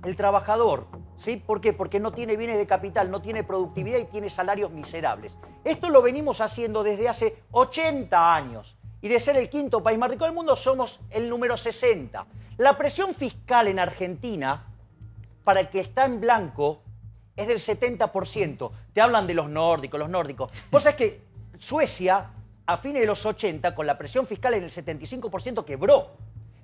El trabajador. ¿Sí? ¿Por qué? Porque no tiene bienes de capital, no tiene productividad y tiene salarios miserables. Esto lo venimos haciendo desde hace 80 años. Y de ser el quinto país más rico del mundo, somos el número 60. La presión fiscal en Argentina, para el que está en blanco, es del 70%. Te hablan de los nórdicos. Vos sabés que Suecia, a fines de los 80, con la presión fiscal en el 75%, quebró.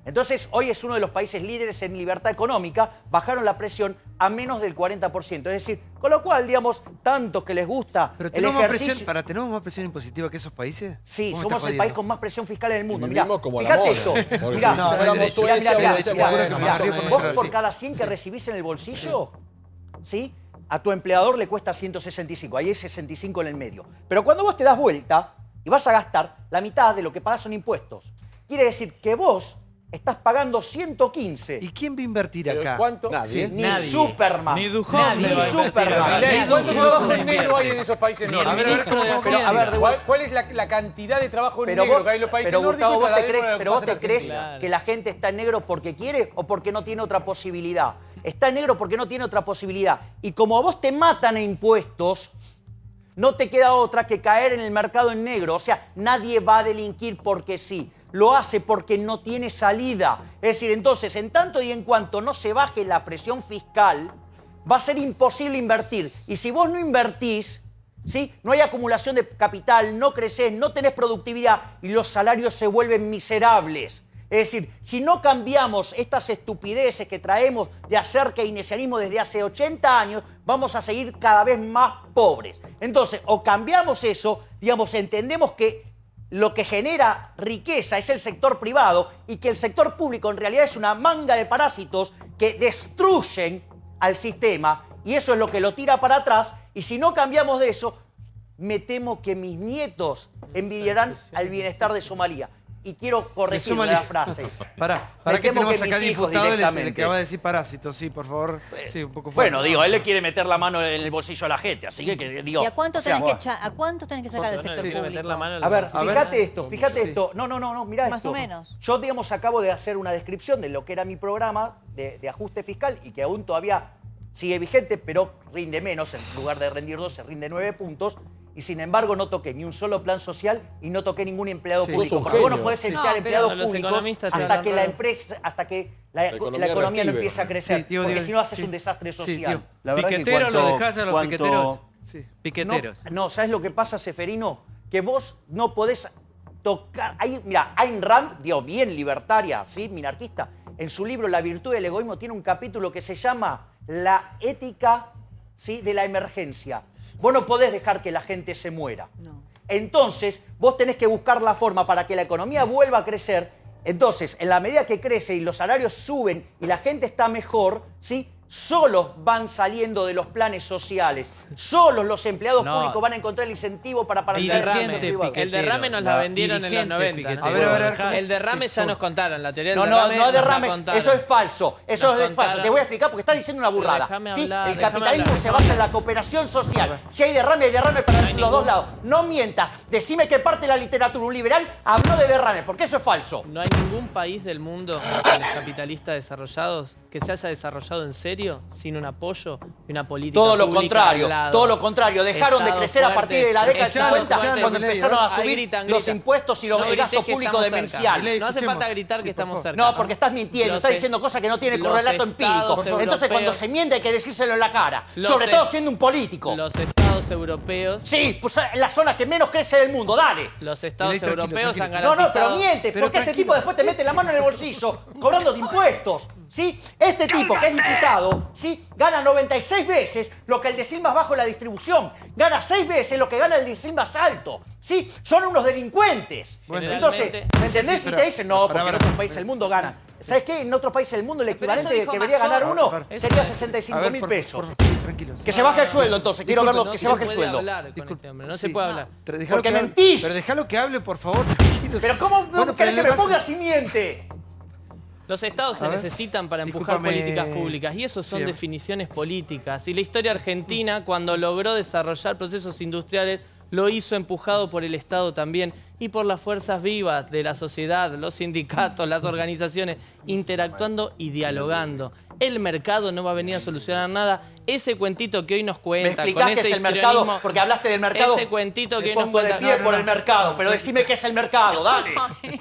Entonces, hoy es uno de los países líderes en libertad económica, bajaron la presión a menos del 40%. Es decir, con lo cual, digamos, tanto que les gusta Pero el ejercicio... ¿tenemos más presión impositiva que esos países? Sí, somos el país con más presión fiscal en el mundo. Mirá, fíjate esto. Vos por cada 100 que recibís en el bolsillo, ¿sí? A tu empleador le cuesta 165, ahí es 65 en el medio. Pero cuando vos te das vuelta y vas a gastar, la mitad de lo que pagás son impuestos. Quiere decir que vos estás pagando 115. ¿Y quién va a invertir acá? ¿Cuánto? Nadie. Ni Nadie. Superman. Ni Dujovne Ni va a invertir Superman. acá. ¿Cuánto trabajo en negro hay en esos países Ni el nórdicos? ministro de Hacienda. ¿Cuál es la cantidad de trabajo en Pero negro vos, que hay en los países pero nórdicos? Gustavo, y trasladémoslo a lo que ¿vos pasa te en crees Argentina? que la gente está en negro porque quiere o porque no tiene otra posibilidad? Está en negro porque no tiene otra posibilidad. Y como a vos te matan a impuestos, no te queda otra que caer en el mercado en negro. O sea, nadie va a delinquir porque sí. Lo hace porque no tiene salida. Es decir, entonces, en tanto y en cuanto no se baje la presión fiscal, va a ser imposible invertir. Y si vos no invertís, ¿sí? No hay acumulación de capital, no crecés, no tenés productividad y los salarios se vuelven miserables. Es decir, si no cambiamos estas estupideces que traemos de hacer keynesianismo desde hace 80 años, vamos a seguir cada vez más pobres. Entonces, o cambiamos eso, digamos, entendemos que lo que genera riqueza es el sector privado y que el sector público en realidad es una manga de parásitos que destruyen al sistema y eso es lo que lo tira para atrás. Y si no cambiamos de eso, me temo que mis nietos envidiarán al bienestar de Somalia. Y quiero corregir la frase. Pará, que tenemos acá el diputado le que va a decir parásitos, sí, por favor. Sí, un poco fuerte. Bueno, digo, él le quiere meter la mano en el bolsillo a la gente, así que digo... ¿Y a cuánto tenés que sacar del sector público? A ver, fíjate esto. No, mirá esto. Más o menos. Yo, digamos, acabo de hacer una descripción de lo que era mi programa de ajuste fiscal y que aún todavía sigue vigente, pero rinde menos. En lugar de rendir 12, rinde 9 puntos. Y sin embargo no toqué ni un solo plan social y no toqué ningún empleado público. Porque vos no podés echar empleados públicos hasta que la economía no empiece a crecer. Porque si no haces un desastre social. La verdad piqueteros lo dejás a los piqueteros. Piqueteros. No, ¿sabes lo que pasa, Seferino? Que vos no podés tocar... Mira, Ayn Rand, digo, bien libertaria, ¿sí? Minarquista. en su libro La virtud del egoísmo, tiene un capítulo que se llama La ética, ¿sí?, de la emergencia. Vos no podés dejar que la gente se muera. Entonces, vos tenés que buscar la forma para que la economía vuelva a crecer. Entonces, en la medida que crece y los salarios suben y la gente está mejor, ¿sí?, solos van saliendo de los planes sociales. Solos los empleados públicos van a encontrar el incentivo para el derrame nos la vendieron en los 90. El derrame ya nos contaron. La teoría del no derrame. Eso es falso. Eso es falso. Te voy a explicar porque estás diciendo una burrada. ¿Sí? El capitalismo se basa en la cooperación social. Si hay derrame para los dos lados. No mientas. Decime qué parte de la literatura un liberal habló de derrame, porque eso es falso. No hay ningún país del mundo de los capitalistas desarrollados que se haya desarrollado en serio sin un apoyo y una política todo lo pública contrario, todo lo contrario. Dejaron de crecer a partir de la década del 50 cuando empezaron a subir los impuestos y el gasto público demencial. No hace falta gritar que estamos cerca. No, porque estás mintiendo, estás diciendo cosas que no tienen correlato empírico. Entonces cuando se miente hay que decírselo en la cara, sobre todo siendo un político. Los estados europeos... Sí, pues la zona que menos crece del mundo, dale. Los estados europeos han garantizado... No, pero mientes, porque este tipo después te mete la mano en el bolsillo cobrando de impuestos. ¿Sí? Este tipo que es diputado, ¿sí?, gana 96 veces lo que el decil más bajo en la distribución. Gana 6 veces lo que gana el decil más alto. ¿Sí? Son unos delincuentes. Entonces, ¿me entendés? Y te dicen, no, porque en otros países del mundo ganan. ¿Sabes qué? En otros países del mundo el equivalente que debería ganar uno sería 65.000 pesos. Que se baje el sueldo, entonces. Quiero verlo, que se baje el sueldo. No se puede hablar. Porque mentís. Pero déjalo que hable, por favor. Pero ¿cómo no querés que me ponga si miente? Los estados se necesitan para empujar políticas públicas y eso son definiciones políticas. Y la historia argentina, cuando logró desarrollar procesos industriales, lo hizo empujado por el Estado también y por las fuerzas vivas de la sociedad, los sindicatos, las organizaciones, interactuando y dialogando. El mercado no va a venir a solucionar nada. Ese cuentito que hoy nos cuenta... ¿Me explicás qué es el mercado? Porque hablaste del mercado. Ese cuentito que hoy nos cuenta... de pie por el mercado, pero decime qué es el mercado, dale.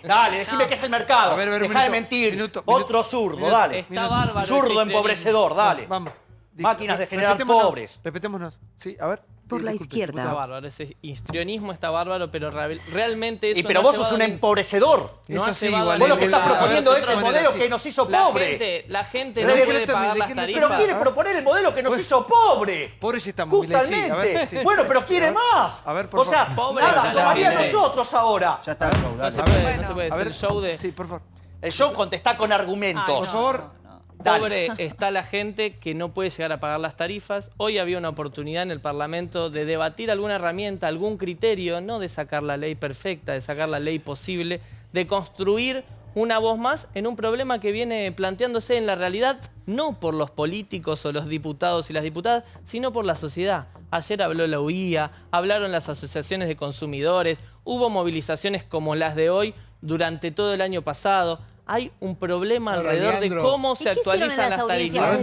Dale, decime qué es el mercado. Deja de mentir. Otro zurdo, dale. Está bárbaro. Zurdo empobrecedor, dale. Vamos. Máquinas de generar pobres. Repetémonos. Sí, a ver. Por la izquierda. Está bárbaro, ese histrionismo está bárbaro, pero realmente eso... Pero vos sos un empobrecedor. No vos lo que estás proponiendo es el modelo que nos hizo pobre. La gente no puede pagar las tarifas. Pero quiere proponer el modelo que nos hizo pobre. Pobre si estamos. Justamente. Bueno, pero quiere más. A ver, por favor. O sea, nada, somaría nosotros ahora. Ya está el show. No se puede ser el show de... Sí, por favor. El show contestá con argumentos. Por favor. Pobre está la gente que no puede llegar a pagar las tarifas. Hoy había una oportunidad en el Parlamento de debatir alguna herramienta, algún criterio, no de sacar la ley perfecta, de sacar la ley posible, de construir una voz más en un problema que viene planteándose en la realidad, no por los políticos o los diputados y las diputadas, sino por la sociedad. Ayer habló la UIA, hablaron las asociaciones de consumidores, hubo movilizaciones como las de hoy durante todo el año pasado. Hay un problema alrededor de cómo se actualizan las tarifas.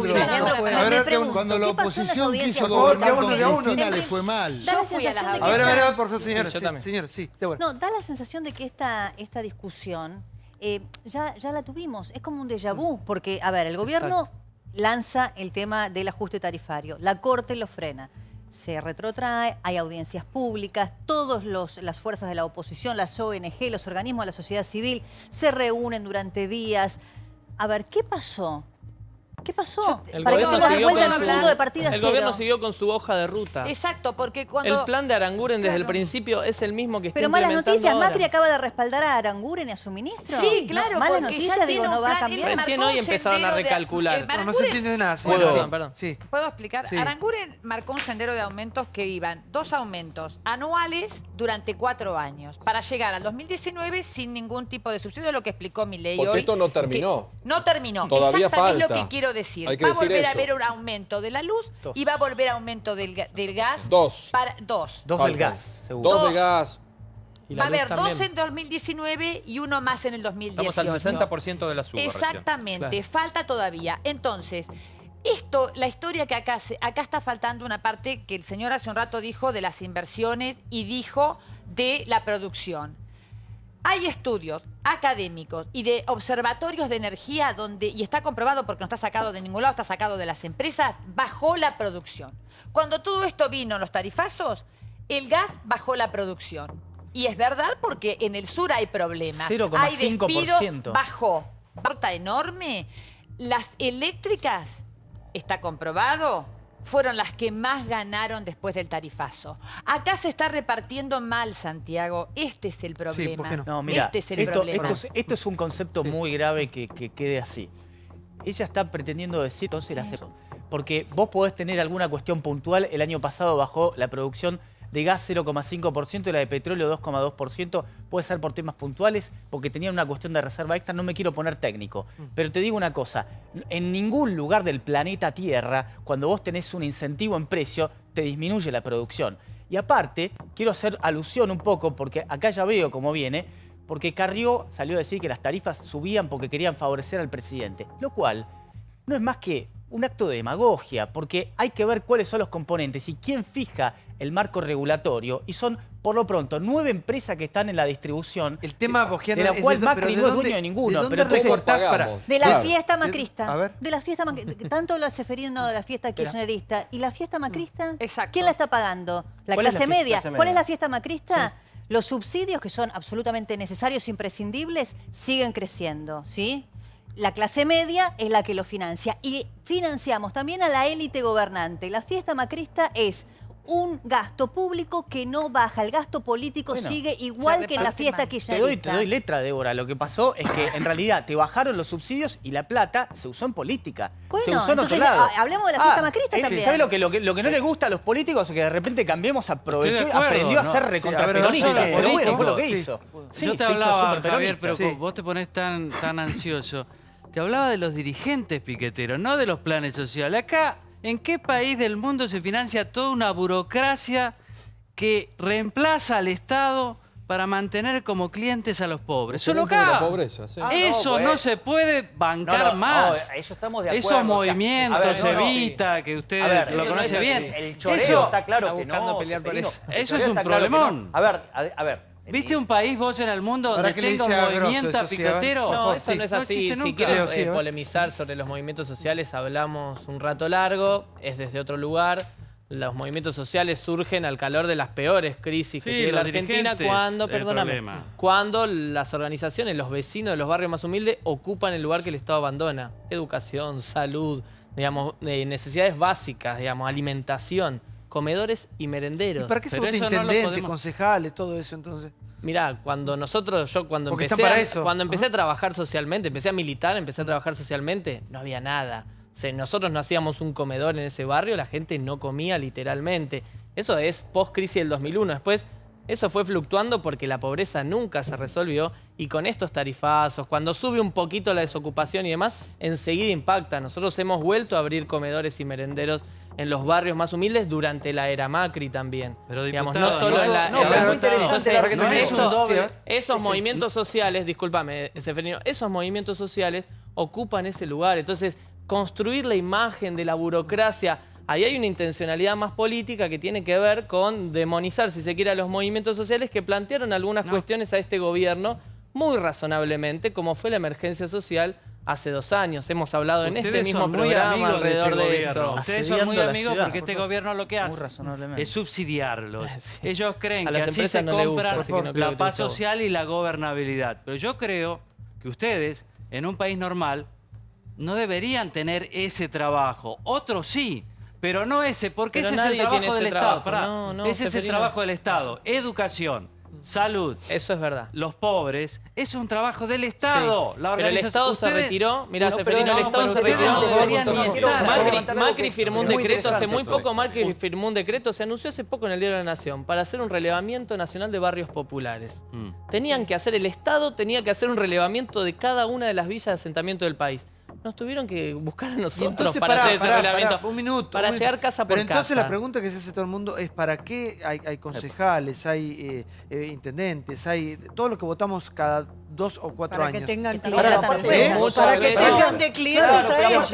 Cuando la oposición quiso gobernar con Cristina le fue mal. A ver, por favor, señora. Sí, no, da la sensación de que esta discusión ya la tuvimos. Es como un déjà vu, porque, a ver, el gobierno lanza el tema del ajuste tarifario. La Corte lo frena. Se retrotrae, hay audiencias públicas, todas las fuerzas de la oposición, las ONG, los organismos de la sociedad civil se reúnen durante días. A ver, ¿qué pasó? ¿Qué pasó? Para que estemos de vuelta en un punto de partida cero. El gobierno siguió con su hoja de ruta. Exacto, porque cuando... El plan de Aranguren desde el principio es el mismo que está Pero malas noticias, ahora. Macri acaba de respaldar a Aranguren y a su ministro. Sí, claro, no, malas porque noticias, ya digo, no va a cambiar. Recién hoy empezaron a recalcular. No se entiende de nada. Perdón. Sí. ¿Puedo explicar? Sí. Aranguren marcó un sendero de aumentos que iban 2 aumentos anuales durante 4 años para llegar al 2019 sin ningún tipo de subsidio, lo que explicó Milei hoy. Porque esto no terminó. No terminó. Todavía exactamente falta. Es lo que quiero decir. Hay que va a decir volver a eso. haber un aumento de la luz y va a volver a aumento del gas. Dos. Dos Falta. del gas. Seguro. Dos de gas. Va a haber 2 en 2019 y uno más en el 2018. Estamos al 60% de la suba. Exactamente, Claro. falta todavía. Entonces, la historia que acá está faltando una parte que el señor hace un rato dijo de las inversiones y dijo de la producción. Hay estudios académicos y de observatorios de energía y está comprobado porque no está sacado de ningún lado, está sacado de las empresas, bajó la producción. Cuando todo esto vino, los tarifazos, el gas bajó la producción. Y es verdad porque en el sur hay problemas. 0,5%. Hay despido, bajó. torta enorme, las eléctricas, está comprobado, fueron las que más ganaron después del tarifazo. Acá se está repartiendo mal, Santiago. Este es el problema. Sí, ¿por qué no? No, mira, este es el problema. Esto es un concepto muy grave que quede así. Ella está pretendiendo decir, entonces la acepto. Porque vos podés tener alguna cuestión puntual. El año pasado bajó la producción de gas 0,5% y la de petróleo 2,2%. Puede ser por temas puntuales, porque tenían una cuestión de reserva extra. No me quiero poner técnico, pero te digo una cosa. En ningún lugar del planeta Tierra, cuando vos tenés un incentivo en precio, te disminuye la producción. Y aparte, quiero hacer alusión un poco, porque acá ya veo cómo viene, porque Carrió salió a decir que las tarifas subían porque querían favorecer al presidente. Lo cual no es más que un acto de demagogia, porque hay que ver cuáles son los componentes y quién fija el marco regulatorio. Y son, por lo pronto, 9 empresas que están en la distribución. El tema, Bosquiano, de la cual Macri no es dueño de ninguno. ¿De dónde recortás para...? De la fiesta macrista. A ver. De la fiesta macrista. Tanto la Seferino de la fiesta kirchnerista y la fiesta macrista. ¿Quién la está pagando? La clase media. ¿Cuál es la fiesta macrista? Los subsidios, que son absolutamente necesarios, imprescindibles, siguen creciendo, ¿sí? La clase media es la que lo financia. Y financiamos también a la élite gobernante. La fiesta macrista es un gasto público que no baja. El gasto político sigue igual que en la fiesta kirchnerista. Te doy letra, Débora. Lo que pasó es que en realidad te bajaron los subsidios y la plata se usó en política. Bueno, se usó en otro entonces, lado. hablemos de la fiesta macrista también. ¿Sabes lo que no le gusta a los políticos? Que de repente Cambiemos aprovechó y aprendió a ser recontraperonista. Pero bueno, fue lo que hizo. Yo te hablaba, Javier, pero vos te ponés tan ansioso. Te hablaba de los dirigentes piqueteros, no de los planes sociales. Acá, ¿en qué país del mundo se financia toda una burocracia que reemplaza al Estado para mantener como clientes a los pobres? Solo acá. La pobreza, sí. Eso no se puede bancar más. Eso estamos de acuerdo. Esos movimientos, Evita, que usted lo conoce bien. El choreo está claro que no. Eso es un problemón. A ver. ¿Viste un país vos en el mundo donde tenga un movimiento picotero? No, eso no es así. Si quieren polemizar sobre los movimientos sociales, hablamos un rato largo, es desde otro lugar. Los movimientos sociales surgen al calor de las peores crisis que tiene la Argentina cuando las organizaciones, los vecinos de los barrios más humildes ocupan el lugar que el Estado abandona. Educación, salud, digamos, necesidades básicas, digamos, alimentación. Comedores y merenderos. ¿Y para qué se vota intendente, concejales, todo eso entonces? Mirá, cuando empecé a trabajar socialmente, empecé a militar, empecé a trabajar socialmente, no había nada. Nosotros no hacíamos un comedor en ese barrio, la gente no comía literalmente. Eso es post-crisis del 2001. Después, eso fue fluctuando porque la pobreza nunca se resolvió y con estos tarifazos, cuando sube un poquito la desocupación y demás, enseguida impacta. Nosotros hemos vuelto a abrir comedores y merenderos en los barrios más humildes durante la era Macri también. Pero digamos, no solo en la... Esos movimientos sociales, discúlpame, Seferino, esos movimientos sociales ocupan ese lugar. Entonces, construir la imagen de la burocracia, ahí hay una intencionalidad más política que tiene que ver con demonizar, si se quiere, a los movimientos sociales que plantearon algunas cuestiones a este gobierno muy razonablemente, como fue la emergencia social hace 2 años. Hemos hablado en este mismo programa alrededor de eso. Ustedes son muy amigos porque este gobierno lo que hace es subsidiarlos. Ellos creen que así se compran la paz social y la gobernabilidad. Pero yo creo que ustedes, en un país normal, no deberían tener ese trabajo. Otros sí, pero no ese, porque ese es el trabajo del Estado. Ese es el trabajo del Estado. Educación, salud. Eso es verdad. Los pobres, es un trabajo del Estado. Sí. Pero el Estado se retiró. Mirá, Seferino, el Estado se retiró. Macri firmó un decreto hace muy poco. Macri firmó un decreto, se anunció hace poco en el Diario de la Nación, para hacer un relevamiento nacional de barrios populares. Tenían que hacer, el Estado tenía que hacer un relevamiento de cada una de las villas de asentamiento del país. Nos tuvieron que buscar a nosotros para hacer ese reglamento. Un minuto. Para llegar casa por casa. Pero entonces la pregunta que se hace todo el mundo es ¿para qué hay concejales, hay intendentes, hay todo lo que votamos cada 2 o 4 años? Para que tengan clientes. Para que tengan de clientes a ellos.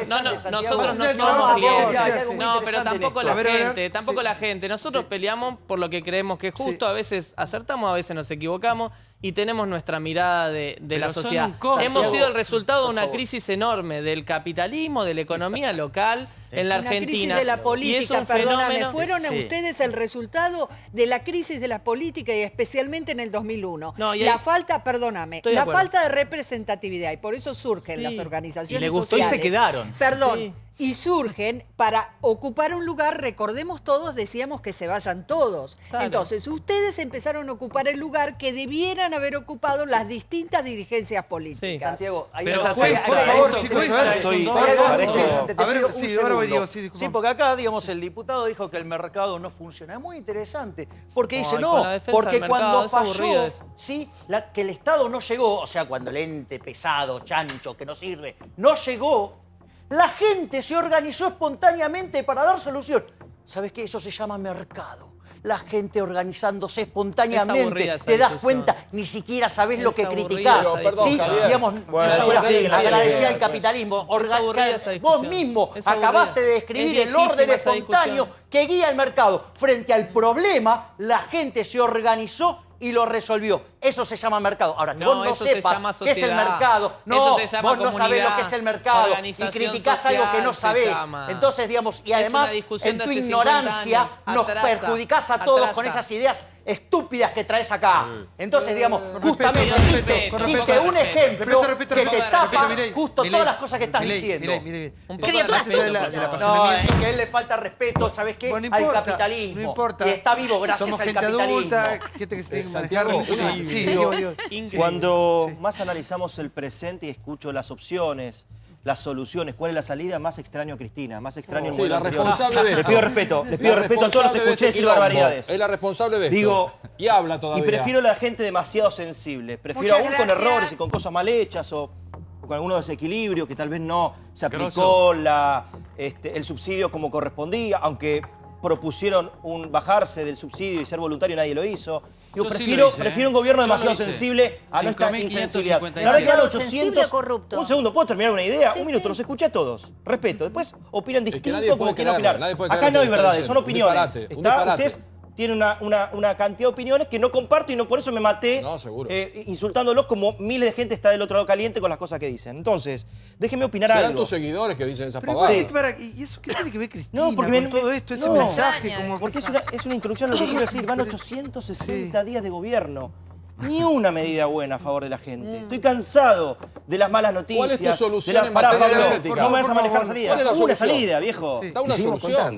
No, nosotros no somos clientes. No, pero tampoco la gente. Tampoco la gente. Nosotros peleamos por lo que creemos que es justo. A veces acertamos, a veces nos equivocamos. y tenemos nuestra mirada de la Pero son sociedad. un costo. Hemos sido el resultado de Por una favor. crisis enorme del capitalismo, de la economía local en la Argentina. Una crisis de la política, y es un perdóname. fenómeno... Fueron Sí. ustedes el resultado de la crisis de la política y especialmente en el 2001. No, y la ahí- falta, perdóname, Estoy de la acuerdo. falta de representatividad y por eso surgen Sí. las organizaciones Y le gustó y se sociales. quedaron. Perdón. Sí. Y surgen para ocupar un lugar, recordemos todos, decíamos que se vayan todos. Claro. Entonces, ustedes empezaron a ocupar el lugar que debieran haber ocupado las distintas dirigencias políticas. Santiago, hay Pero una juez, cosa- por hay- favor, hay- chicos, hay- a ver, estoy- son parece- dos- parece- A te ver, pido sí, un ahora voy, segundo. Diego, sí, disculpa. Sí, porque acá, digamos, el diputado dijo que el mercado no funciona. Es muy interesante. Porque dice, Ay, no, con la defensa porque del mercado, cuando es aburrido falló, eso. sí, que el Estado no llegó, o sea, cuando el ente pesado, chancho, que no sirve, no llegó, la gente se organizó espontáneamente para dar solución. ¿Sabes qué? Eso se llama mercado. La gente organizándose Es espontáneamente. aburrida esa Te das discusión. cuenta, ni siquiera sabés lo Es que aburrida criticás. esa discusión. Sí, Javier. digamos, Bueno, agradecía al capitalismo. Es aburrida esa discusión. Vos mismo Es aburrida. acabaste de describir Es el orden viejísima esa espontáneo discusión. que guía el mercado. Frente al problema, la gente se organizó y lo resolvió. Eso se llama mercado. Ahora, que No, vos no eso se sepas llama qué es el sociedad. mercado, no, Eso se llama vos no sabés comunidad, lo que es el mercado y organización criticás algo que no social se sabés. llama. Entonces, digamos, y Es además, una discusión en de tu hace 50 ignorancia, años. nos Atrasa, perjudicás a todos atrasa. con esas ideas estúpidas que traes acá. Entonces, digamos, Con justamente respeto, diste con respeto. un ejemplo Respeto, que te tapa Milei, justo Milei, todas las cosas que estás Milei, diciendo. Milei. Un poco de Más allá del No, apasionamiento. es que a él le falta respeto, ¿sabes qué? Bueno, no al importa, capitalismo. no importa. Y está vivo gracias Somos al gente capitalismo. adulta, gente que se tiene que manejar. Santiago, Sí, digo, digo. cuando más analizamos el presente y escucho las opciones, las soluciones, cuál es la salida, más extraño a Cristina, más extraño el Sí, modelo la anterior. responsable de Les esto. pido respeto, les pido La respeto a todos los que responsable de escuché este decir quilombo. barbaridades. Es la responsable de esto. Digo, y habla todavía. y prefiero la gente demasiado sensible. Prefiero Muchas aún con gracias. errores y con cosas mal hechas o con algunos desequilibrios que tal vez no se Grosso. aplicó el subsidio como correspondía, aunque propusieron bajarse del subsidio y ser voluntario y nadie lo hizo. Digo, Yo sí prefiero, lo hice, prefiero un gobierno Yo lo demasiado hice. sensible a no esta 5.557. insensibilidad. La verdad que dan ¿Sensible 800... o corrupto? Un segundo, ¿puedo terminar una idea? Un minuto, los escuché a todos. Respeto. Después opinan que distinto nadie como puede quieran creerlo, opinar. nadie puede Acá creer no lo hay que está verdades, son diciendo. Un opiniones. disparate, un ¿Está? disparate. Ustedes tienen una cantidad de opiniones que no comparto y no por eso me maté No, seguro. insultándolos como miles de gente está del otro lado caliente con las cosas que dicen. Entonces, déjenme opinar Serán algo. tus seguidores que dicen esas Pero pavadas. ¿y eso qué tiene que ver Cristina No, porque con ven- todo esto? Ese no, mensaje como... Porque es una introducción a lo que quiero decir. Van 860 días de gobierno. Ni una medida buena a favor de la gente. Estoy cansado de las malas noticias. ¿Cuál es tu solución de las en materia Pablo, energética? no me vas a Por manejar favor, salida. ¿cuál es la Una solución? salida, viejo. Sí. Da una Y seguimos solución. contando.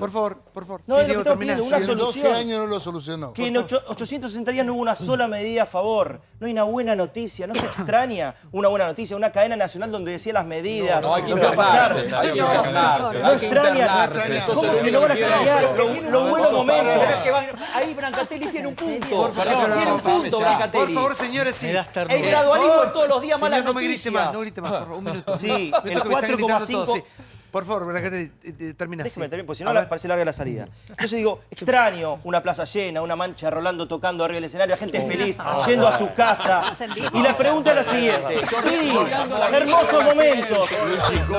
Por favor. No, Sí, es lo que Diego, estamos termina. pidiendo, una En 12 solución. años no lo solucionó. Que en 860 días no hubo una sola medida a favor. No hay una buena noticia. No se extraña una buena noticia. Una cadena nacional donde decía las medidas. No, hay que lo que va a pasar. internarte, hay que No, internarte, no hay que extraña. internarte. Sos ¿Cómo el que no van a que quiere extrañar eso. los buenos momentos? Pero es que ahí Brancatelli tiene un punto. Por Tiene favor, un punto, ya. Brancatelli. Por favor, señores, sí. Me das ternura. El gradualismo de todos los días malas Señor, no me grite noticias. más, no grite más, por favor, un minuto. Sí, Me el toca que me están gritando 4,5. todos, sí. Por favor, termina. Déjeme sí. terminar, porque si A no ver. parece larga la salida. Entonces digo, extraño una plaza llena, una mancha rolando, tocando arriba del escenario, la gente feliz, yendo a su casa. Y la pregunta es la siguiente. Sí, hermosos momentos.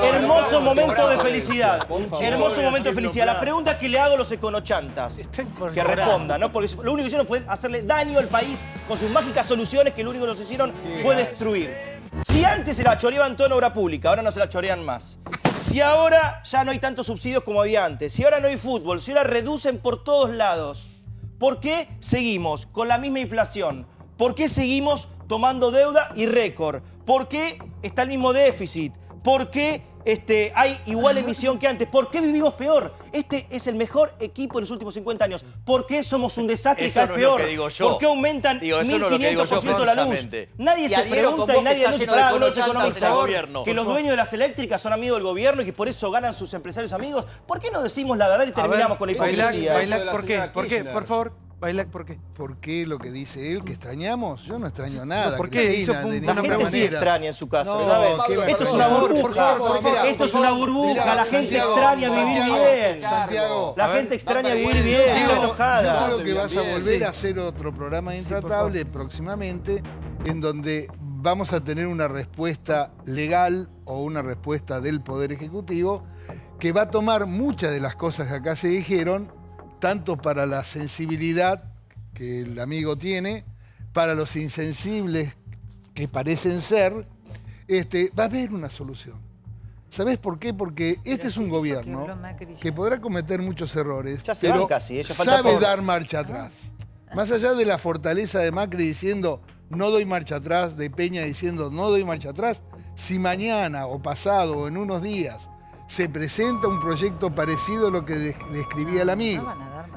Hermoso momento de felicidad. Hermoso momento de felicidad. La pregunta que le hago a los econochantas, que respondan, ¿no? Porque lo único que hicieron fue hacerle daño al país con sus mágicas soluciones, que lo único que nos hicieron fue destruir. Si antes se la choreaban toda en obra pública, ahora no se la chorean más. Si ahora ya no hay tantos subsidios como había antes, si ahora no hay fútbol, si ahora reducen por todos lados, ¿por qué seguimos con la misma inflación? ¿Por qué seguimos tomando deuda y récord? ¿Por qué está el mismo déficit? ¿Por qué hay igual emisión que antes? ¿Por qué vivimos peor? Este es el mejor equipo de los últimos 50 años. ¿Por qué somos un desastre y Eso cada no vez es lo peor? que digo yo. ¿Por qué aumentan Digo, eso no es lo que digo yo 1.500% la luz? precisamente. Nadie Y se adhiero con pregunta vos y que nadie está no se lleno de pregunta, los econochantas en el economistas, gobierno. que Por los favor. dueños de las eléctricas son amigos del gobierno y que por eso ganan sus empresarios amigos. ¿Por qué no decimos la verdad y terminamos con la hipocresía? Bailac, ¿por qué? ¿Por qué? Por favor, Bailac, ¿por qué? ¿Por qué lo que dice él? ¿Que extrañamos? Yo no extraño nada. ¿Por qué? Cristina, Hizo de La ninguna gente sí manera. extraña en su casa, No, ¿saben? qué Esto es por una favor, burbuja. por favor, mira, Esto es una burbuja. Mira, La gente Santiago, extraña vivir Santiago, bien. Santiago. La gente extraña vivir bien, está Yo enojada. creo que vas a bien, volver sí. a hacer otro programa intratable próximamente en donde vamos a tener una respuesta legal o una respuesta del Poder Ejecutivo que va a tomar muchas de las cosas que acá se dijeron, tanto para la sensibilidad que el amigo tiene, para los insensibles que parecen ser, va a haber una solución. ¿Sabés por qué? Porque este es un gobierno que podrá cometer muchos errores, pero sabe dar marcha atrás. Más allá de la fortaleza de Macri diciendo no doy marcha atrás, de Peña diciendo no doy marcha atrás, si mañana o pasado o en unos días se presenta un proyecto parecido a lo que describía el amigo,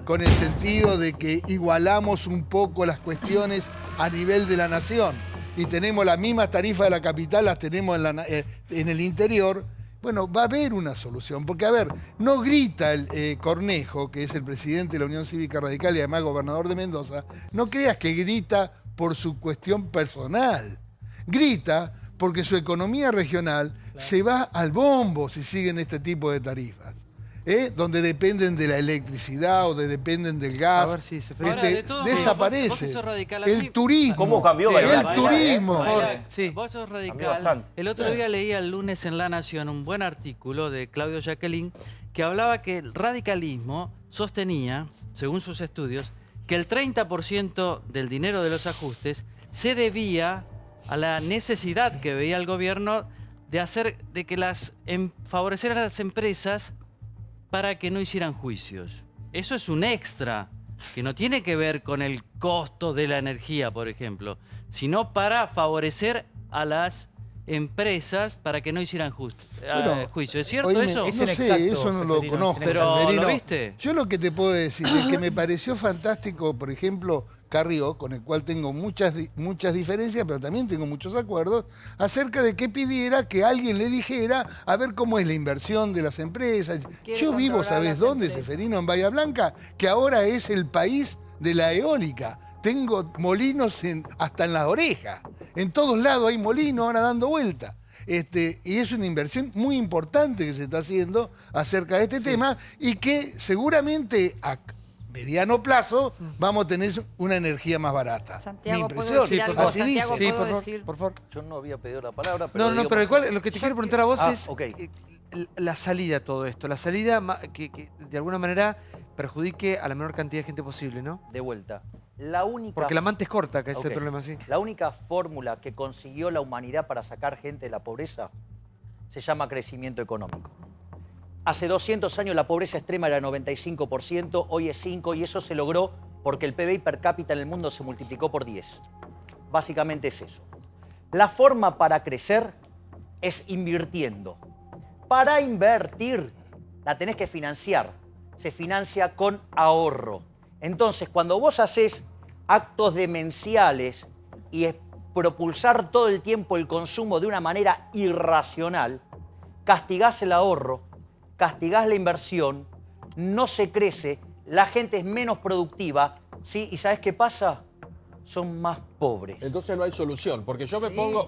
con el sentido de que igualamos un poco las cuestiones a nivel de la nación y tenemos las mismas tarifas de la capital, las tenemos en el interior, bueno, va a haber una solución. Porque, a ver, no grita el Cornejo, que es el presidente de la Unión Cívica Radical y además gobernador de Mendoza, no creas que grita por su cuestión personal. Grita porque su economía regional se va al bombo si siguen este tipo de tarifas. Donde dependen de la electricidad o dependen del gas, A ver si se desaparece. El turismo. ¿Cómo cambió el turismo. Vos sos radical. El otro día leía el lunes en La Nación un buen artículo de Claudio Jacqueline que hablaba que el radicalismo sostenía, según sus estudios, que el 30% del dinero de los ajustes se debía a la necesidad que veía el gobierno de que favorecer a las empresas para que no hicieran juicios. Eso es un extra, que no tiene que ver con el costo de la energía, por ejemplo, sino para favorecer a las empresas para que no hicieran juicio. ¿Es cierto eso? No sé, eso no lo conozco. Pero ¿lo viste? Yo lo que te puedo decir es que me pareció fantástico, por ejemplo, Carrió, con el cual tengo muchas diferencias, pero también tengo muchos acuerdos, acerca de que pidiera que alguien le dijera a ver cómo es la inversión de las empresas. Yo vivo, ¿sabés dónde, Seferino? En Bahía Blanca, que ahora es el país de la eólica. Tengo molinos hasta en las orejas. En todos lados hay molinos ahora dando vuelta. Y es una inversión muy importante que se está haciendo acerca de este tema y que seguramente a mediano plazo vamos a tener una energía más barata. Santiago, mi impresión. Así dice. Sí, por favor. Yo no había pedido la palabra, pero... pero lo que te quiero preguntar a vos es la salida a todo esto. La salida que de alguna manera perjudique a la menor cantidad de gente posible, ¿no? De vuelta. La única... Porque la manta es corta, que es el problema, sí. La única fórmula que consiguió la humanidad para sacar gente de la pobreza se llama crecimiento económico. Hace 200 años la pobreza extrema era 95%, hoy es 5%, y eso se logró porque el PBI per cápita en el mundo se multiplicó por 10. Básicamente es eso. La forma para crecer es invirtiendo. Para invertir la tenés que financiar. Se financia con ahorro. Entonces, cuando vos haces actos demenciales y propulsar todo el tiempo el consumo de una manera irracional, castigás el ahorro, castigás la inversión, no se crece, la gente es menos productiva, ¿sí? ¿Y sabés qué pasa? Son más pobres. Entonces no hay solución, porque yo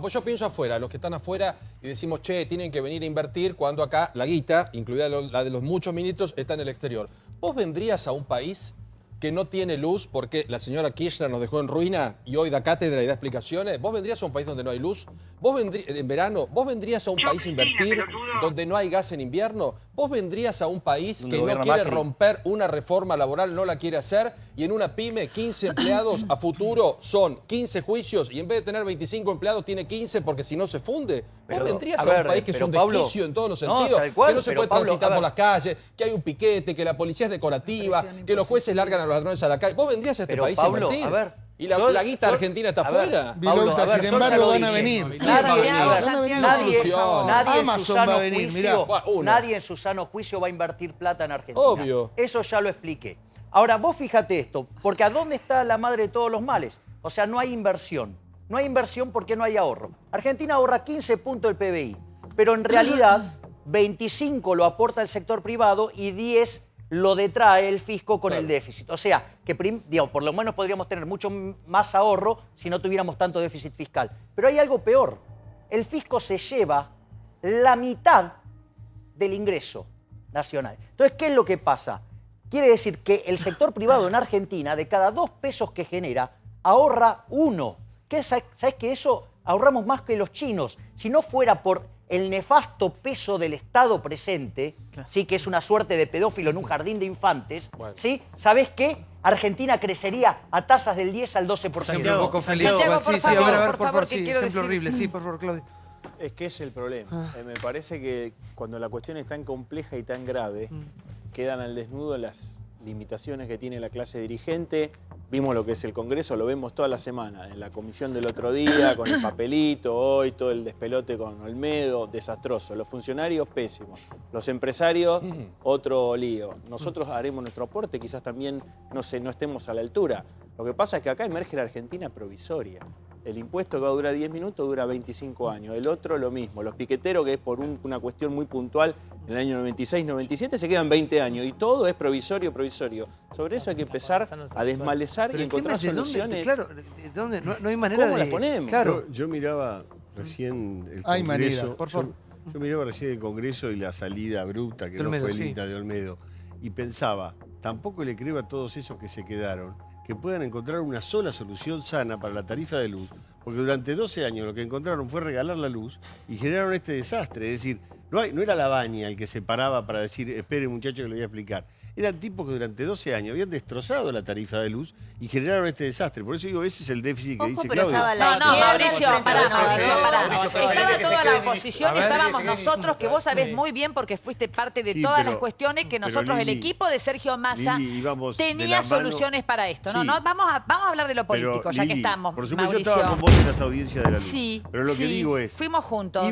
yo pienso afuera, los que están afuera y decimos, che, tienen que venir a invertir cuando acá la guita, incluida la de los muchos ministros, está en el exterior. ¿Vos vendrías a un país que no tiene luz porque la señora Kirchner nos dejó en ruina y hoy da cátedra y da explicaciones? ¿Vos vendrías a un país donde no hay luz? En verano? ¿Vos vendrías a un país a invertir donde no hay gas en invierno? ¿Vos vendrías a un país que no quiere romper una reforma laboral, no la quiere hacer, y en una pyme 15 empleados a futuro son 15 juicios y en vez de tener 25 empleados tiene 15 porque si no se funde? ¿Vos vendrías a un país que es un desquicio en todos los sentidos? Que no se puede transitar por las calles, que hay un piquete, que la policía es decorativa, que los jueces largan a los ladrones a la calle. ¿Vos vendrías a este país a invertir? ¿Y la guita argentina está afuera? Sin embargo, van a venir. Nadie en su sano juicio va a invertir plata en Argentina. Obvio. Eso ya lo expliqué. Ahora, vos fíjate esto, porque ¿a dónde está la madre de todos los males? O sea, no hay inversión. No hay inversión porque no hay ahorro. Argentina ahorra 15 puntos del PBI, pero en realidad 25 lo aporta el sector privado y 10 lo detrae el fisco con el déficit. O sea, que por lo menos podríamos tener mucho más ahorro si no tuviéramos tanto déficit fiscal. Pero hay algo peor. El fisco se lleva la mitad del ingreso nacional. Entonces, ¿qué es lo que pasa? Quiere decir que el sector privado en Argentina, de cada 2 pesos que genera, ahorra 1. ¿Sabes que eso ahorramos más que los chinos? Si no fuera por el nefasto peso del Estado presente, ¿sí? Que es una suerte de pedófilo en un jardín de infantes, ¿sí? ¿Sabés qué? Argentina crecería a tasas del 10 al 12%. Santiago, poco feliz. Santiago, Sí, por sí, a favor, ver, por por favor, favor, que sí. quiero Ejemplo decir- horrible. Sí, por favor, Claudio. Es que es el problema. Me parece que cuando la cuestión es tan compleja y tan grave, quedan al desnudo las limitaciones que tiene la clase dirigente. Vimos lo que es el Congreso, lo vemos toda la semana. En la comisión del otro día, con el papelito, hoy todo el despelote con Olmedo, desastroso. Los funcionarios, pésimos. Los empresarios, otro lío. Nosotros haremos nuestro aporte, quizás también no estemos a la altura. Lo que pasa es que acá emerge la Argentina provisoria. El impuesto que va a durar 10 minutos dura 25 años. El otro lo mismo. Los piqueteros, que es por una cuestión muy puntual, en el año 96, 97, se quedan 20 años. Y todo es provisorio, provisorio. Sobre eso hay que empezar a desmalezar Pero y el tema encontrar es de dónde, soluciones. claro, de dónde, no hay manera ¿Cómo de... las ponemos? Claro. Yo miraba recién el Hay Congreso. manera, por favor. Yo miraba recién el Congreso y la salida abrupta, que De no Olmedo, fue sí. linda, de Olmedo. Y pensaba, tampoco le creo a todos esos que se quedaron que puedan encontrar una sola solución sana para la tarifa de luz, porque durante 12 años lo que encontraron fue regalar la luz y generaron este desastre. Es decir, no era la baña el que se paraba para decir, espere muchacho que le voy a explicar. Eran tipos que durante 12 años habían destrozado la tarifa de luz y generaron este desastre. Por eso digo, ese es el déficit que dice pero Claudio. estaba la No, izquierda, Mauricio, pará, Mauricio, pará. Estaba que toda se la queden- oposición a y ver, estábamos que se queden nosotros, que vos sabés Sí. muy bien porque fuiste parte de Sí, todas pero- las cuestiones que pero, nosotros, el Lili, equipo de Sergio Massa, Lili, íbamos de tenía la mano- soluciones para esto. No, Sí. no, vamos a hablar de lo Pero, político, ya que Lili, estamos, por supuesto, Mauricio. yo estaba con vos en las audiencias de la luz. Sí, Pero lo que sí, digo es, fuimos juntos.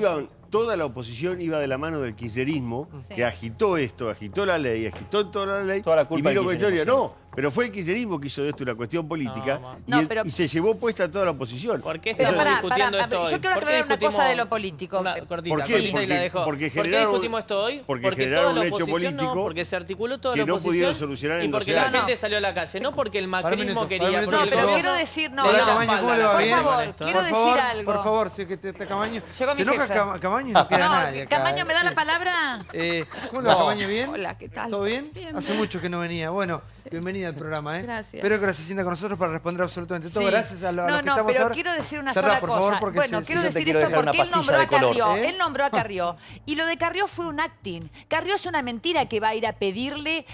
toda la oposición iba de la mano del kirchnerismo, Sí. que agitó esto, agitó la ley, agitó toda la ley. Toda la culpa y vino del con historia. kirchnerismo, No, pero fue el kirchnerismo que hizo de esto una cuestión política No, pero- y se llevó puesta toda la oposición. ¿Por qué Pero estamos pará, discutiendo pará, esto hoy? yo quiero ¿Por qué aclarar una cosa discutimos de lo político. Una cortita, ¿Por qué? cortita y la dejo. Porque ¿Por qué generaron- discutimos esto hoy? porque toda generaron la un hecho oposición político no, porque se articuló toda que la no oposición pudieron solucionar en y porque 12 la años. gente salió a la calle, no porque el macrismo minuto, quería. para un minuto, No, porque por pero favor. quiero decir, no, Hola, no. Camaño, ¿cómo le va? Por ¿Bien? favor, quiero decir favor, algo. Por favor, si es que está Camaño. Llegó Se mi enoja jefe. Camaño y no queda nadie acá. Camaño, ¿me da la palabra? ¿Cómo le va, Camaño? ¿Bien? Hola, ¿qué tal? ¿Todo bien? Bien. Hace mucho que no venía. Bueno, bienvenida al programa, ¿eh? Gracias. Espero que ahora se sienta con nosotros para responder absolutamente todo. Sí. Gracias a lo que no, estamos pero ahora. quiero decir una Cerrá, sola por cosa. favor, porque Bueno, se- quiero yo te decir quiero esto dejar una porque él nombró pastilla a de color. Carrió. Él nombró a Carrió. Y lo de Carrió fue un acting. Carrió es una mentira que va a ir a pedirle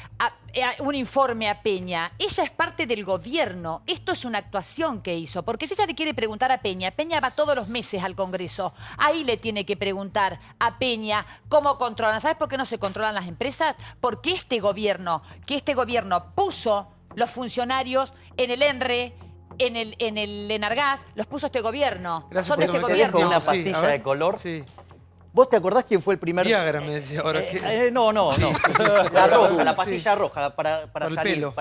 un informe a Peña. Ella es parte del gobierno. Esto es una actuación que hizo. Porque si ella le quiere preguntar a Peña, Peña va todos los meses al Congreso. Ahí le tiene que preguntar a Peña cómo controlan. ¿Sabes por qué no se controlan las empresas? Porque este gobierno puso los funcionarios en el ENRE, en el Enargás, los puso este gobierno. Son de este Te dejo gobierno. una pastilla de color. ¿Vos te acordás quién fue el primer... Viagra, me decía ahora. No. La roja, la pastilla roja, para Por el salir, pelo.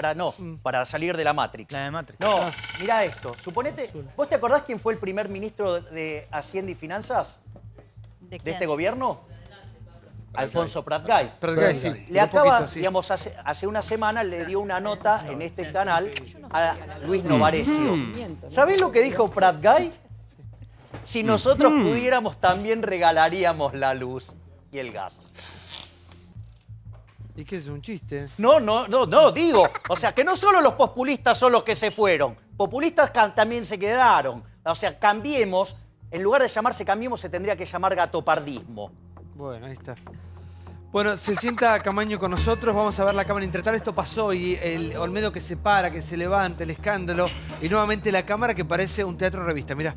para salir de la Matrix. La de Matrix. No, mirá esto. Suponete, ¿vos te acordás quién fue el primer ministro de Hacienda y Finanzas de este gobierno? Alfonso Pratgay. Pratgay, sí. Le Un acaba, poquito, sí. digamos, hace una semana le dio una nota en este canal a Luis Novarecio. ¿Sabés lo que dijo Pratgay? Si nosotros pudiéramos, también regalaríamos la luz y el gas. ¿Y qué es un chiste? No, digo. O sea, que no solo los populistas son los que se fueron. Populistas también se quedaron. O sea, cambiemos. En lugar de llamarse Cambiemos, se tendría que llamar gatopardismo. Bueno, ahí está. Bueno, se sienta Camaño con nosotros, vamos a ver la cámara intratable. Esto pasó y el Olmedo que se para, que se levanta, el escándalo y nuevamente la cámara que parece un teatro revista. Mirá.